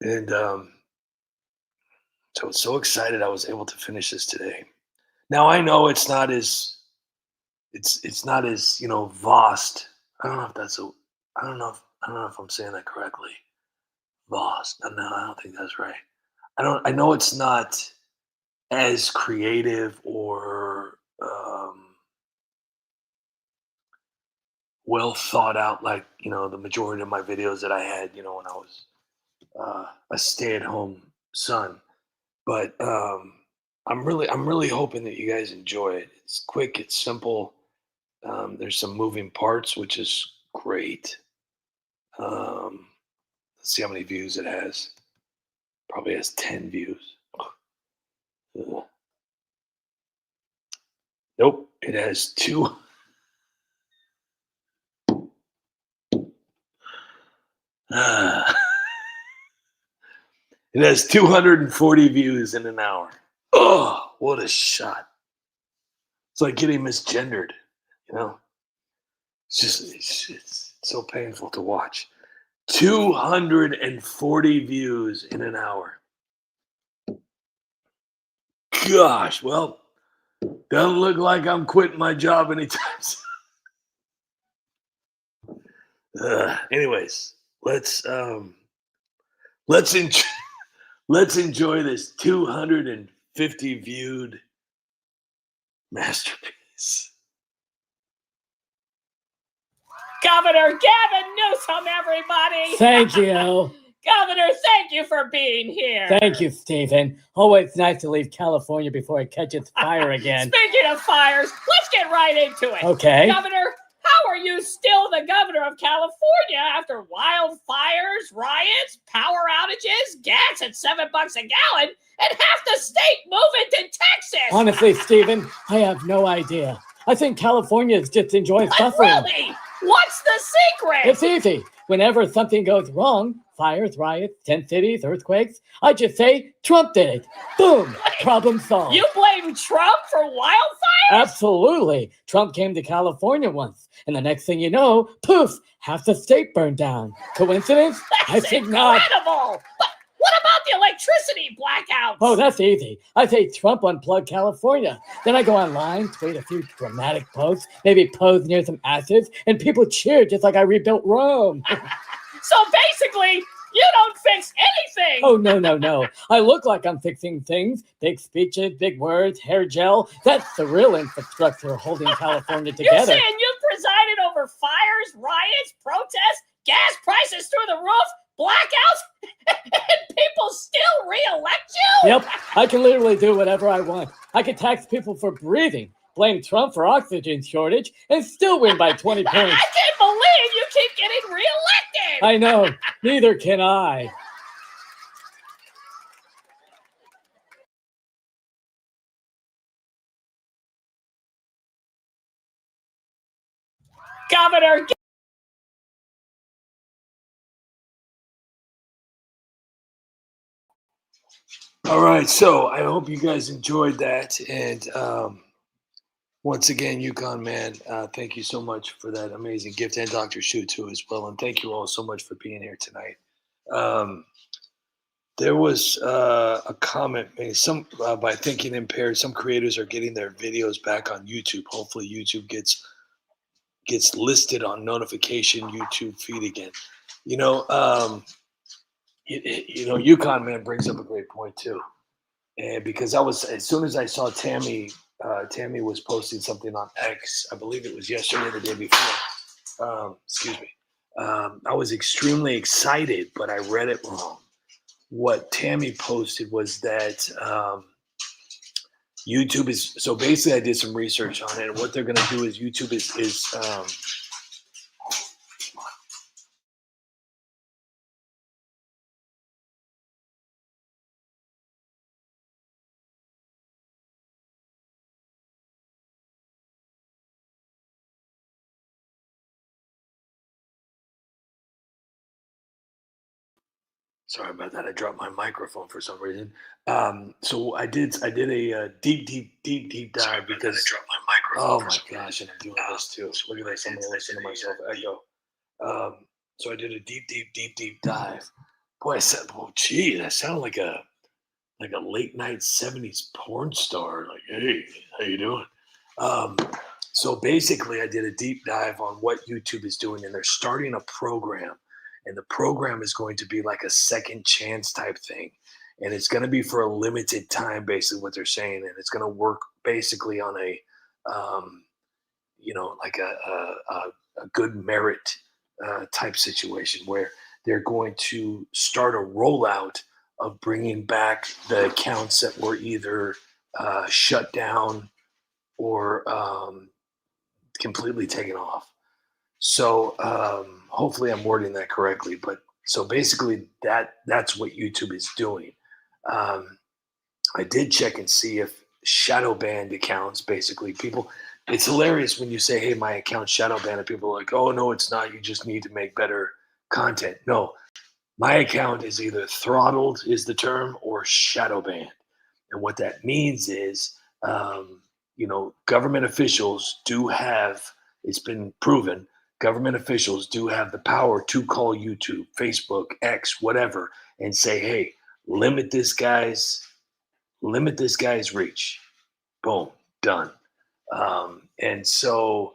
S1: And so I was so excited I was able to finish this today. Now I know it's not as vast. I don't know if I'm saying that correctly. Vast. No, I don't think that's right. I know it's not as creative or well thought out like the majority of my videos that I had when I was a stay-at-home son. But I'm really hoping that you guys enjoy it. It's quick, it's simple. There's some moving parts, which is great. Let's see how many views it has. Probably has 10 views. Nope, it has 2. It has 240 views in an hour. Oh, what a shot. It's like getting misgendered, you know? It's so painful to watch. 240 views in an hour. Gosh, well, doesn't look like I'm quitting my job anytime soon. Anyways, let's enjoy, let's enjoy this 250 viewed masterpiece.
S8: Governor Gavin Newsom, everybody!
S4: Thank you.
S8: Governor, thank you for being here.
S4: Thank you, Stephen. Always nice to leave California before it catches fire again.
S8: Speaking of fires, let's get right into it.
S4: Okay.
S8: Governor, how are you still the governor of California after wildfires, riots, power outages, gas at $7 a gallon, and half the state moving to Texas?
S4: Honestly, Stephen, I have no idea. I think California is just enjoying suffering.
S8: Really? What's the secret?
S4: It's easy. Whenever something goes wrong, fires, riots, tent cities, earthquakes, I just say, Trump did it. Boom, problem solved.
S8: You blame Trump for wildfires?
S4: Absolutely. Trump came to California once, and the next thing you know, poof, half the state burned down. Coincidence? I
S8: That's
S4: think not.
S8: incredible. But what about the electricity blackouts?
S4: Oh, that's easy. I say Trump unplugged California. Then I go online, tweet a few dramatic posts, maybe pose near some ashes, and people cheer just like I rebuilt Rome.
S8: So basically, you don't fix anything.
S4: Oh, no. I look like I'm fixing things. Big speeches, big words, hair gel. That's the real infrastructure holding California
S8: You're
S4: together.
S8: saying you presided over fires, riots, protests, gas prices through the roof, blackouts, and people still re-elect you?
S4: Yep, I can literally do whatever I want. I can tax people for breathing, blame Trump for oxygen shortage, and still win by 20
S8: I
S4: points.
S8: can't believe you keep getting re-elected.
S4: I know, neither can I.
S8: Governor,
S1: All right, so I hope you guys enjoyed that. And once again, Yukon Man, thank you so much for that amazing gift, and Dr. Shu too as well. And thank you all so much for being here tonight. There was a comment made by Thinking Impaired. Some creators are getting their videos back on YouTube. Hopefully, YouTube gets listed on notification YouTube feed again. Yukon Man brings up a great point too, and because as soon as I saw Tammy was posting something on X, I believe it was yesterday or the day before. I was extremely excited, but I read it wrong. What Tammy posted was that YouTube is, so basically I did some research on it, and what they're going to do is YouTube is sorry about that. I dropped my microphone for some reason. So I did a deep dive because I dropped my microphone. Oh my gosh, and I'm doing this too. Look at this. I'm gonna listen to myself echo. So I did a deep dive. Boy, I said, "Oh, gee, that sounded like a late night '70s porn star." Like, hey, how you doing? So basically, I did a deep dive on what YouTube is doing, and they're starting a program. And the program is going to be like a second chance type thing. And it's going to be for a limited time, basically what they're saying. And it's going to work basically on a, like a good merit type situation where they're going to start a rollout of bringing back the accounts that were either shut down or completely taken off. So hopefully I'm wording that correctly, but so basically that's what YouTube is doing. I did check and see if shadow banned accounts, basically people, it's hilarious when you say, hey, my account's shadow banned, and people are like, oh no, it's not. You just need to make better content. No, my account is either throttled is the term or shadow banned. And what that means is, government officials do have, it's been proven, government officials do have the power to call YouTube, Facebook, X, whatever, and say, hey, limit this guy's reach. Boom, done. And so,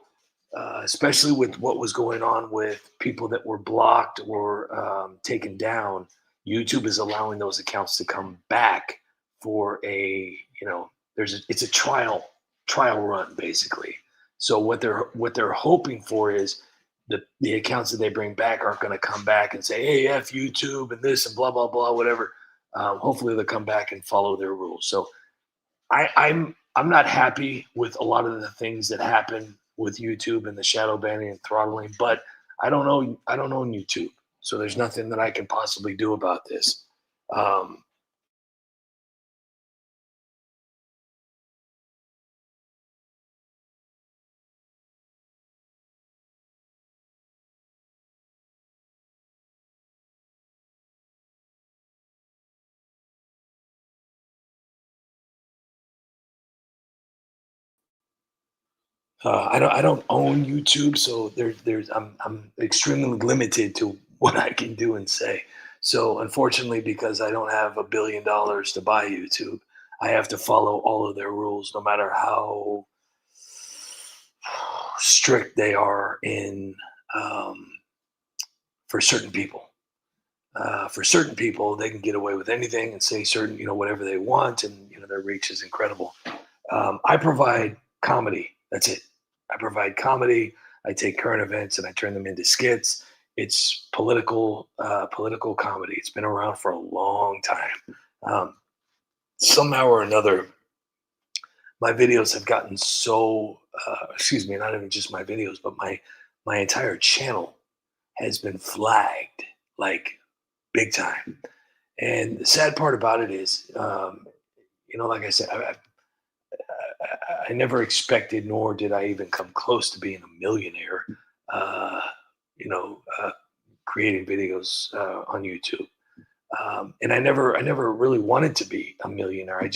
S1: especially with what was going on with people that were blocked or taken down, YouTube is allowing those accounts to come back for it's a trial run basically. So what they're hoping for is the accounts that they bring back aren't going to come back and say, hey, F YouTube and this and blah, blah, blah, whatever. Hopefully they'll come back and follow their rules. So I'm not happy with a lot of the things that happen with YouTube and the shadow banning and throttling, but I don't own YouTube. So there's nothing that I can possibly do about this. I don't own YouTube, so I'm extremely limited to what I can do and say. So unfortunately, because I don't have $1 billion to buy YouTube, I have to follow all of their rules, no matter how strict they are in for certain people. For certain people, they can get away with anything and say certain, whatever they want, and their reach is incredible. I provide comedy. That's it. I provide comedy. I take current events and I turn them into skits. It's political comedy. It's been around for a long time. Somehow or another, my videos have gotten so, not even just my videos, but my entire channel has been flagged, like big time. And the sad part about it is, like I said, I never expected, nor did I even come close to being a millionaire, creating videos on YouTube. And I never really wanted to be a millionaire.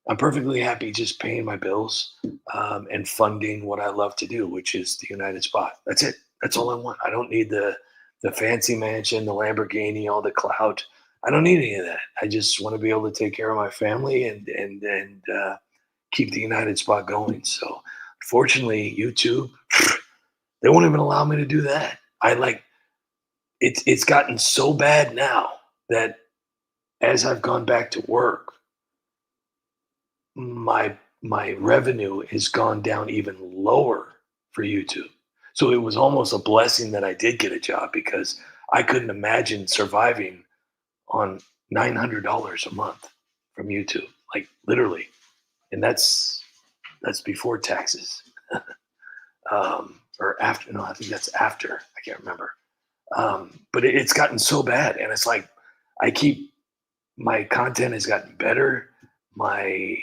S1: I'm perfectly happy just paying my bills and funding what I love to do, which is the United Spot. That's it. That's all I want. I don't need the fancy mansion, the Lamborghini, all the clout. I don't need any of that. I just want to be able to take care of my family and keep the United Spot going. So unfortunately, YouTube, they won't even allow me to do that. It's gotten so bad now that as I've gone back to work, my revenue has gone down even lower for YouTube. So it was almost a blessing that I did get a job, because I couldn't imagine surviving on $900 a month from YouTube, like literally. And that's before taxes. Or after, no, I think that's after, I can't remember. But it's gotten so bad, and it's like, my content has gotten better. My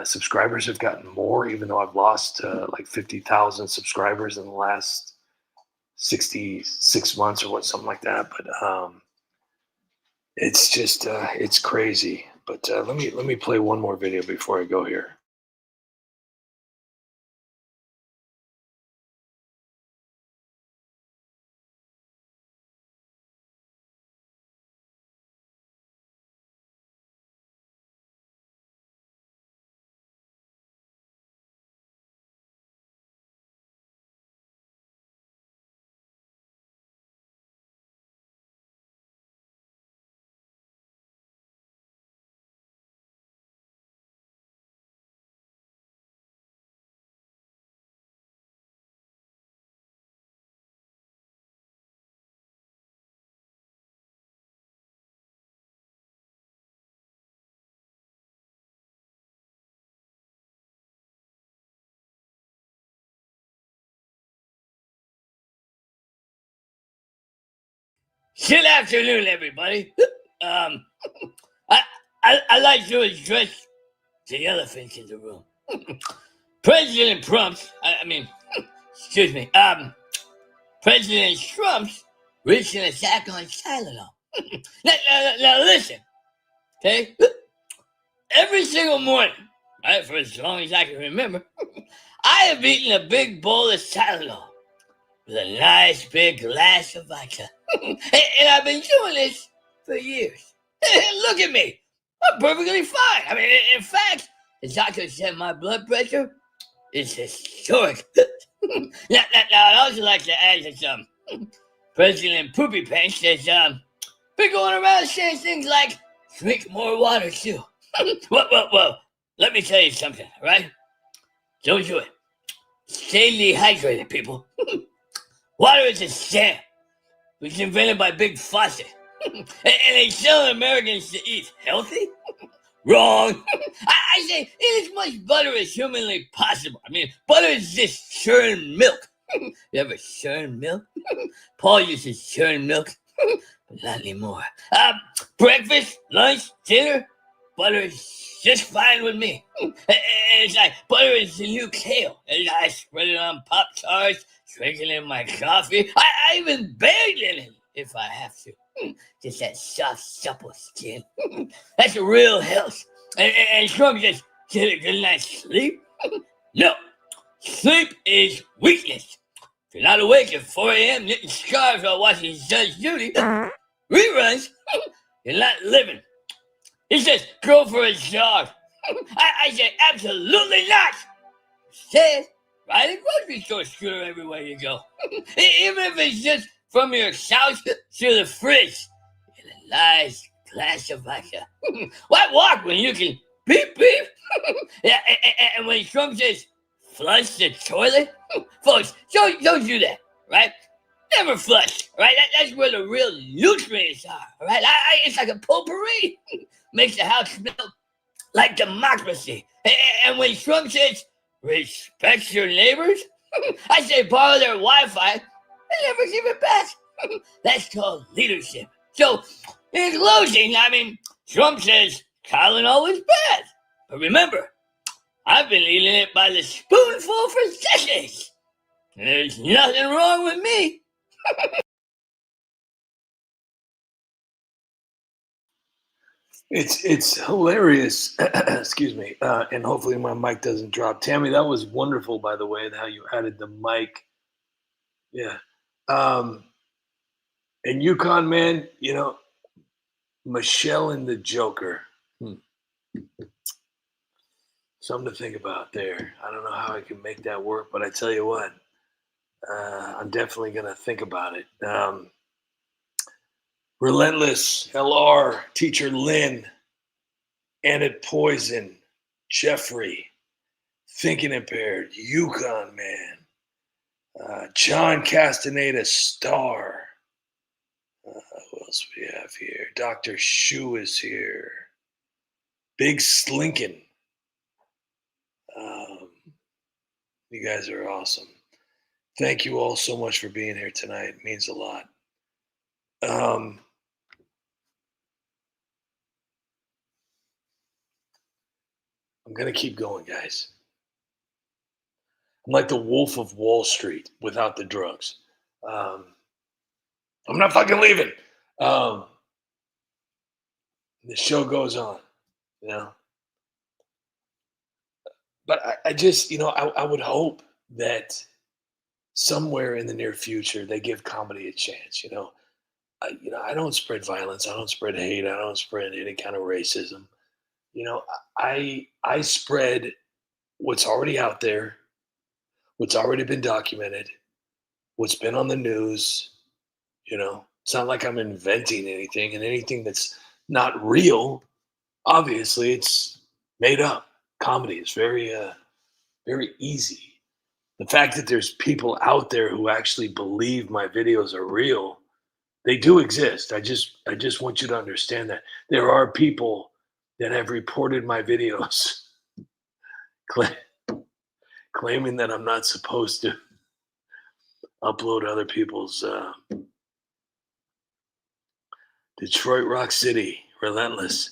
S1: subscribers have gotten more, even though I've lost like 50,000 subscribers in the last 66 months or something like that. But it's just, it's crazy. But let me play one more video before I go here.
S9: Good afternoon, everybody. I like to address the elephant in the room. President Trump's, President Trump's risk an attack on Tylenol. Now listen, okay? Every single morning, right, for as long as I can remember, I have eaten a big bowl of Tylenol with a nice big glass of vodka. And I've been doing this for years. Look at me. I'm perfectly fine. I mean, in fact, the doctor said my blood pressure is historic. Now, I'd also like to add that President Poopy Pants has been going around saying things like, drink more water, too. Well, let me tell you something, all right? Don't do it. Stay dehydrated, people. Water is a scam. It was invented by Big Faucet. And they tell Americans to eat healthy? Wrong. I say eat as much butter as humanly possible. I mean, butter is just churned milk. You ever churned milk? Paul uses churned milk, but not anymore. Breakfast, lunch, dinner, butter is just fine with me. And it's like butter is the new kale. And I spread it on Pop-Tarts, drink it in my coffee. I even bathe in it if I have to. Just that soft, supple skin. That's real health. And Trump just get a good night's sleep? No. Sleep is weakness. If you're not awake at 4 a.m. knitting scarves while watching Judge Judy reruns, you're not living. He says, go for a jog. I say, absolutely not. Instead, ride a grocery store scooter everywhere you go. Even if it's just from your couch to the fridge. And a nice glass of vodka. Why walk when you can beep, beep? Yeah, and when Trump says, flush the toilet? Folks, don't do that, right? Never flush, right? That's where the real nutrients are, right? It's like a potpourri. Makes the house smell like democracy. And when Trump says, respect your neighbors, I say borrow their Wi-Fi and never give it back. That's called leadership. So, in closing, I mean, Trump says Tylenol is bad. But remember, I've been eating it by the spoonful for decades. There's nothing wrong with me.
S1: It's hilarious. Excuse me. And hopefully my mic doesn't drop. Tammy, that was wonderful, by the way, how you added the mic. Yeah. And Yukon, man, you know, Michelle and the Joker. Something to think about there. I don't know how I can make that work, but I tell you what, I'm definitely going to think about it. Relentless, LR, Teacher Lynn, Annette Poison, Jeffrey, Thinking Impaired, Yukon Man, John Castaneda, Star. Who else we have here? Dr. Shu is here. Big Slinkin. You guys are awesome. Thank you all so much for being here tonight. It means a lot. I'm going to keep going, guys. I'm like the Wolf of Wall Street without the drugs. I'm not fucking leaving. The show goes on, you know. But I just, you know, I would hope that somewhere in the near future they give comedy a chance. You know, I don't spread violence. I don't spread hate. I don't spread any kind of racism. You know, I spread what's already out there, what's already been documented, what's been on the news. You know, it's not like I'm inventing anything, and anything that's not real, obviously, it's made up. Comedy is very, very easy. The fact that there's people out there who actually believe my videos are real, they do exist. I just want you to understand that there are people that have reported my videos claiming that I'm not supposed to upload other people's Detroit Rock City, Relentless.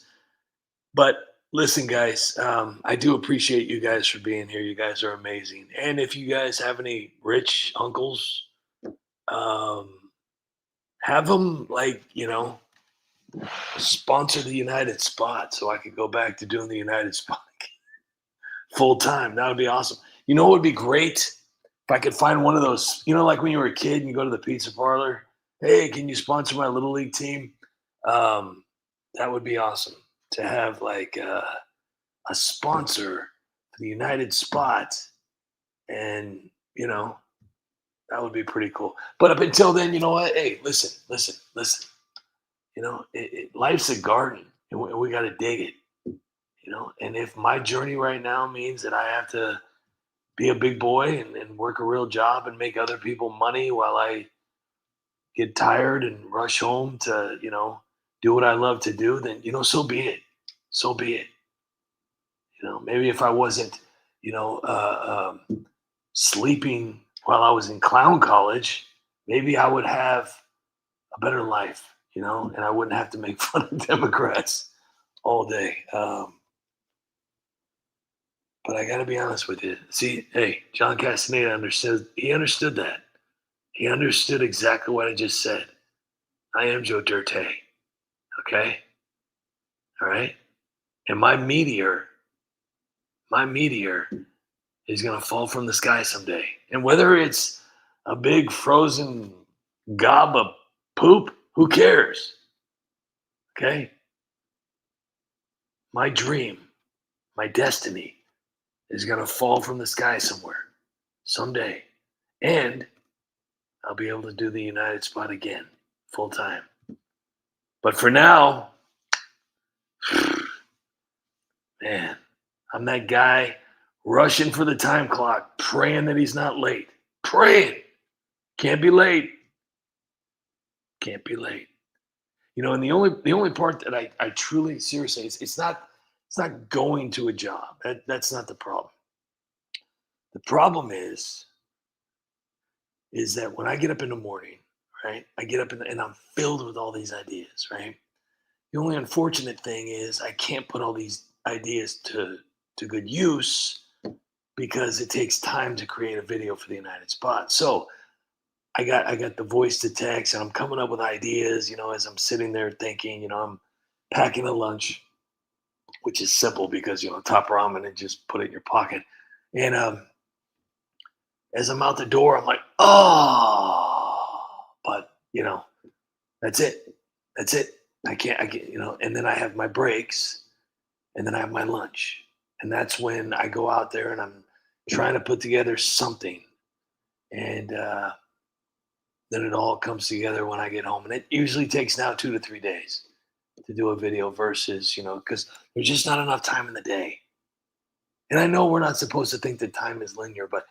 S1: But listen, guys, I do appreciate you guys for being here. You guys are amazing. And if you guys have any rich uncles, have have them like, sponsor the United Spot so I could go back to doing the United Spot full time. That would be awesome. You know what would be great? If I could find one of those, like when you were a kid and you go to the pizza parlor, hey, can you sponsor my little league team? That would be awesome to have like a sponsor for the United Spot. And, that would be pretty cool. But up until then, you know what? Hey, listen. Life's a garden and we got to dig it, And if my journey right now means that I have to be a big boy and work a real job and make other people money while I get tired and rush home to, do what I love to do, then, so be it. So be it. Maybe if I wasn't, sleeping while I was in clown college, maybe I would have a better life, and I wouldn't have to make fun of Democrats all day. But I got to be honest with you. See, hey, John Castaneda understood. He understood that. He understood exactly what I just said. I am Joe Dirte. Okay? All right? And my meteor is going to fall from the sky someday. And whether it's a big frozen gob of poop, who cares? Okay? My dream, my destiny is going to fall from the sky somewhere someday. And I'll be able to do the United Spot again, full time. But for now, man, I'm that guy rushing for the time clock, praying that he's not late. Praying. Can't be late. Can't be late. And the only part that I truly, seriously, it's not going to a job. That's not the problem. The problem is that when I get up in the morning, right? I get up and I'm filled with all these ideas, right? The only unfortunate thing is I can't put all these ideas to good use because it takes time to create a video for the United Spot. So I got the voice to text and I'm coming up with ideas, as I'm sitting there thinking, I'm packing a lunch, which is simple because, top ramen and just put it in your pocket. And as I'm out the door, I'm like, oh, but that's it. I can't, and then I have my breaks and then I have my lunch. And that's when I go out there and I'm trying to put together something. And then it all comes together when I get home. And it usually takes now 2 to 3 days to do a video versus, because there's just not enough time in the day. And I know we're not supposed to think that time is linear, but,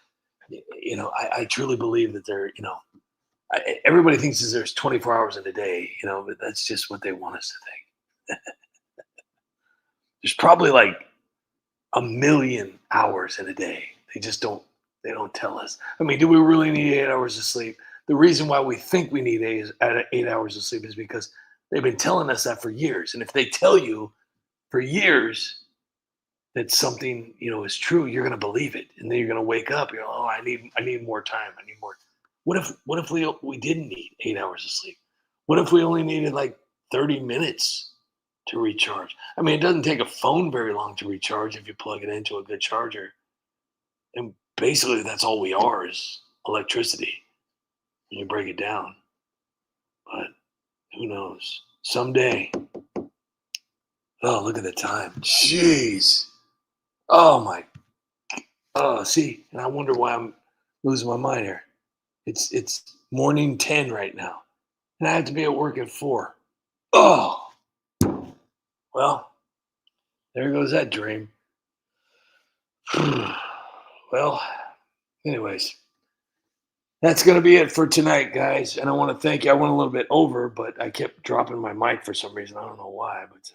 S1: I truly believe that everybody thinks that there's 24 hours in a day, but that's just what they want us to think. There's probably like 1 million hours in a day. They don't tell us. I mean, do we really need 8 hours of sleep? The reason why we think we need 8 hours of sleep is because they've been telling us that for years. And if they tell you for years that something, is true, you're going to believe it. And then you're going to wake up, oh, I need more time. I need more. What if we didn't need 8 hours of sleep? What if we only needed like 30 minutes to recharge? I mean, it doesn't take a phone very long to recharge if you plug it into a good charger. And basically that's all we are is electricity when you break it down. But who knows? Someday. Oh, look at the time. Jeez. Oh my. Oh, see, and I wonder why I'm losing my mind here. It's morning 10 right now. And I have to be at work at 4. Oh. Well, there goes that dream. Well, anyways, that's going to be it for tonight, guys. And I want to thank you. I went a little bit over, but I kept dropping my mic for some reason. I don't know why, but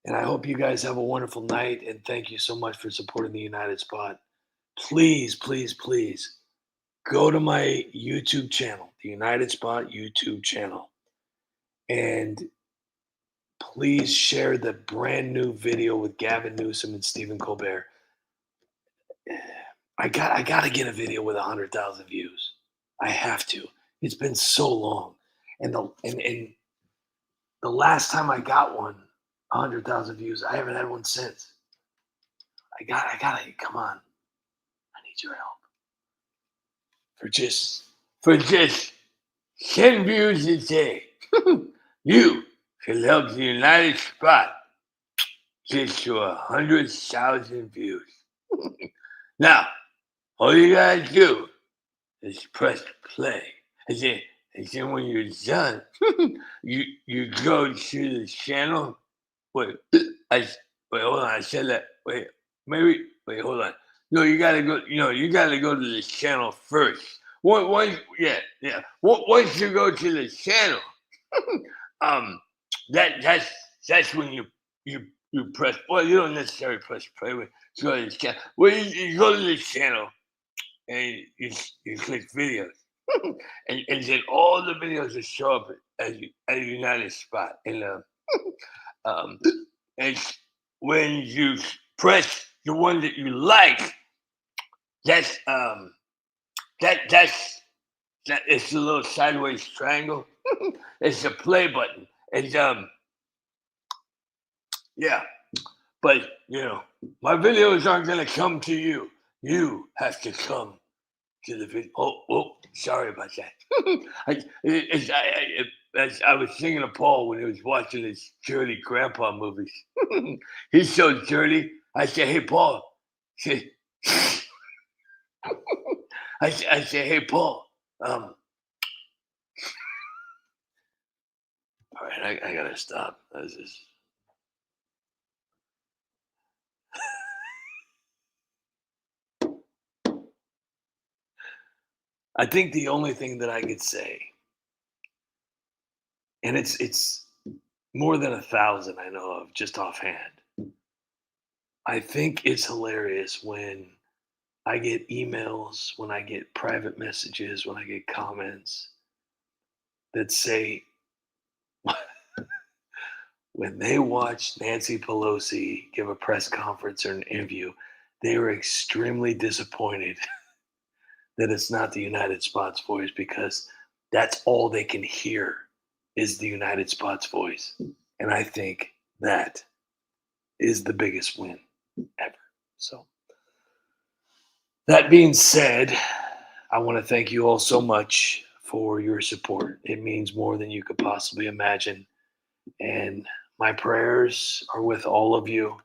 S1: and I hope you guys have a wonderful night. And thank you so much for supporting the United Spot. Please, please, please go to my YouTube channel, the United Spot YouTube channel, and please share the brand new video with Gavin Newsom and Stephen Colbert. I got to get a video with 100,000 views. I have to. It's been so long. And the last time I got one, 100,000 views. I haven't had one since. I gotta, come on. I need your help. For just 10 views a day, you can help the United Spot get to 100,000 views. Now, all you gotta do is press play. And then when you're done, you go to the channel. Wait, hold on. I said that. Wait, hold on. No, you gotta go. You gotta go to the channel first. Once you go to the channel, that's when you press. Well, you don't necessarily press play. When you go to the channel. Well, you go to the channel and you click videos, and then all the videos will show up as a United Spot. And when you press the one that you like, that's it's a little sideways triangle. It's the play button. And yeah, but my videos aren't gonna come to you. You have to come to the video. Oh, sorry about that. I was thinking of Paul when he was watching his dirty grandpa movies. He's so dirty. I said, hey, Paul. I said, hey, Paul. All right, I gotta stop. This is... I think the only thing that I could say, and it's more than 1,000 I know of just offhand. I think it's hilarious when I get emails, when I get private messages, when I get comments that say when they watched Nancy Pelosi give a press conference or an interview, they were extremely disappointed that it's not the United Spots voice, because that's all they can hear is the United Spots voice. And I think that is the biggest win ever. So that being said, I want to thank you all so much for your support. It means more than you could possibly imagine. And my prayers are with all of you.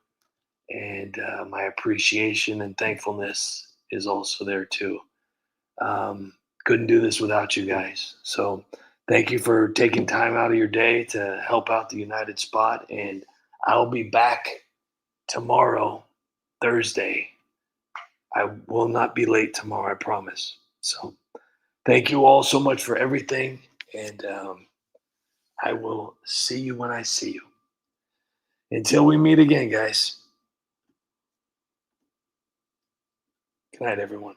S1: And my appreciation and thankfulness is also there too. Couldn't do this without you guys. So thank you for taking time out of your day to help out the United Spot. And I'll be back tomorrow, Thursday. I will not be late tomorrow, I promise. So thank you all so much for everything. And I will see you when I see you. Until we meet again, guys. Good night, everyone.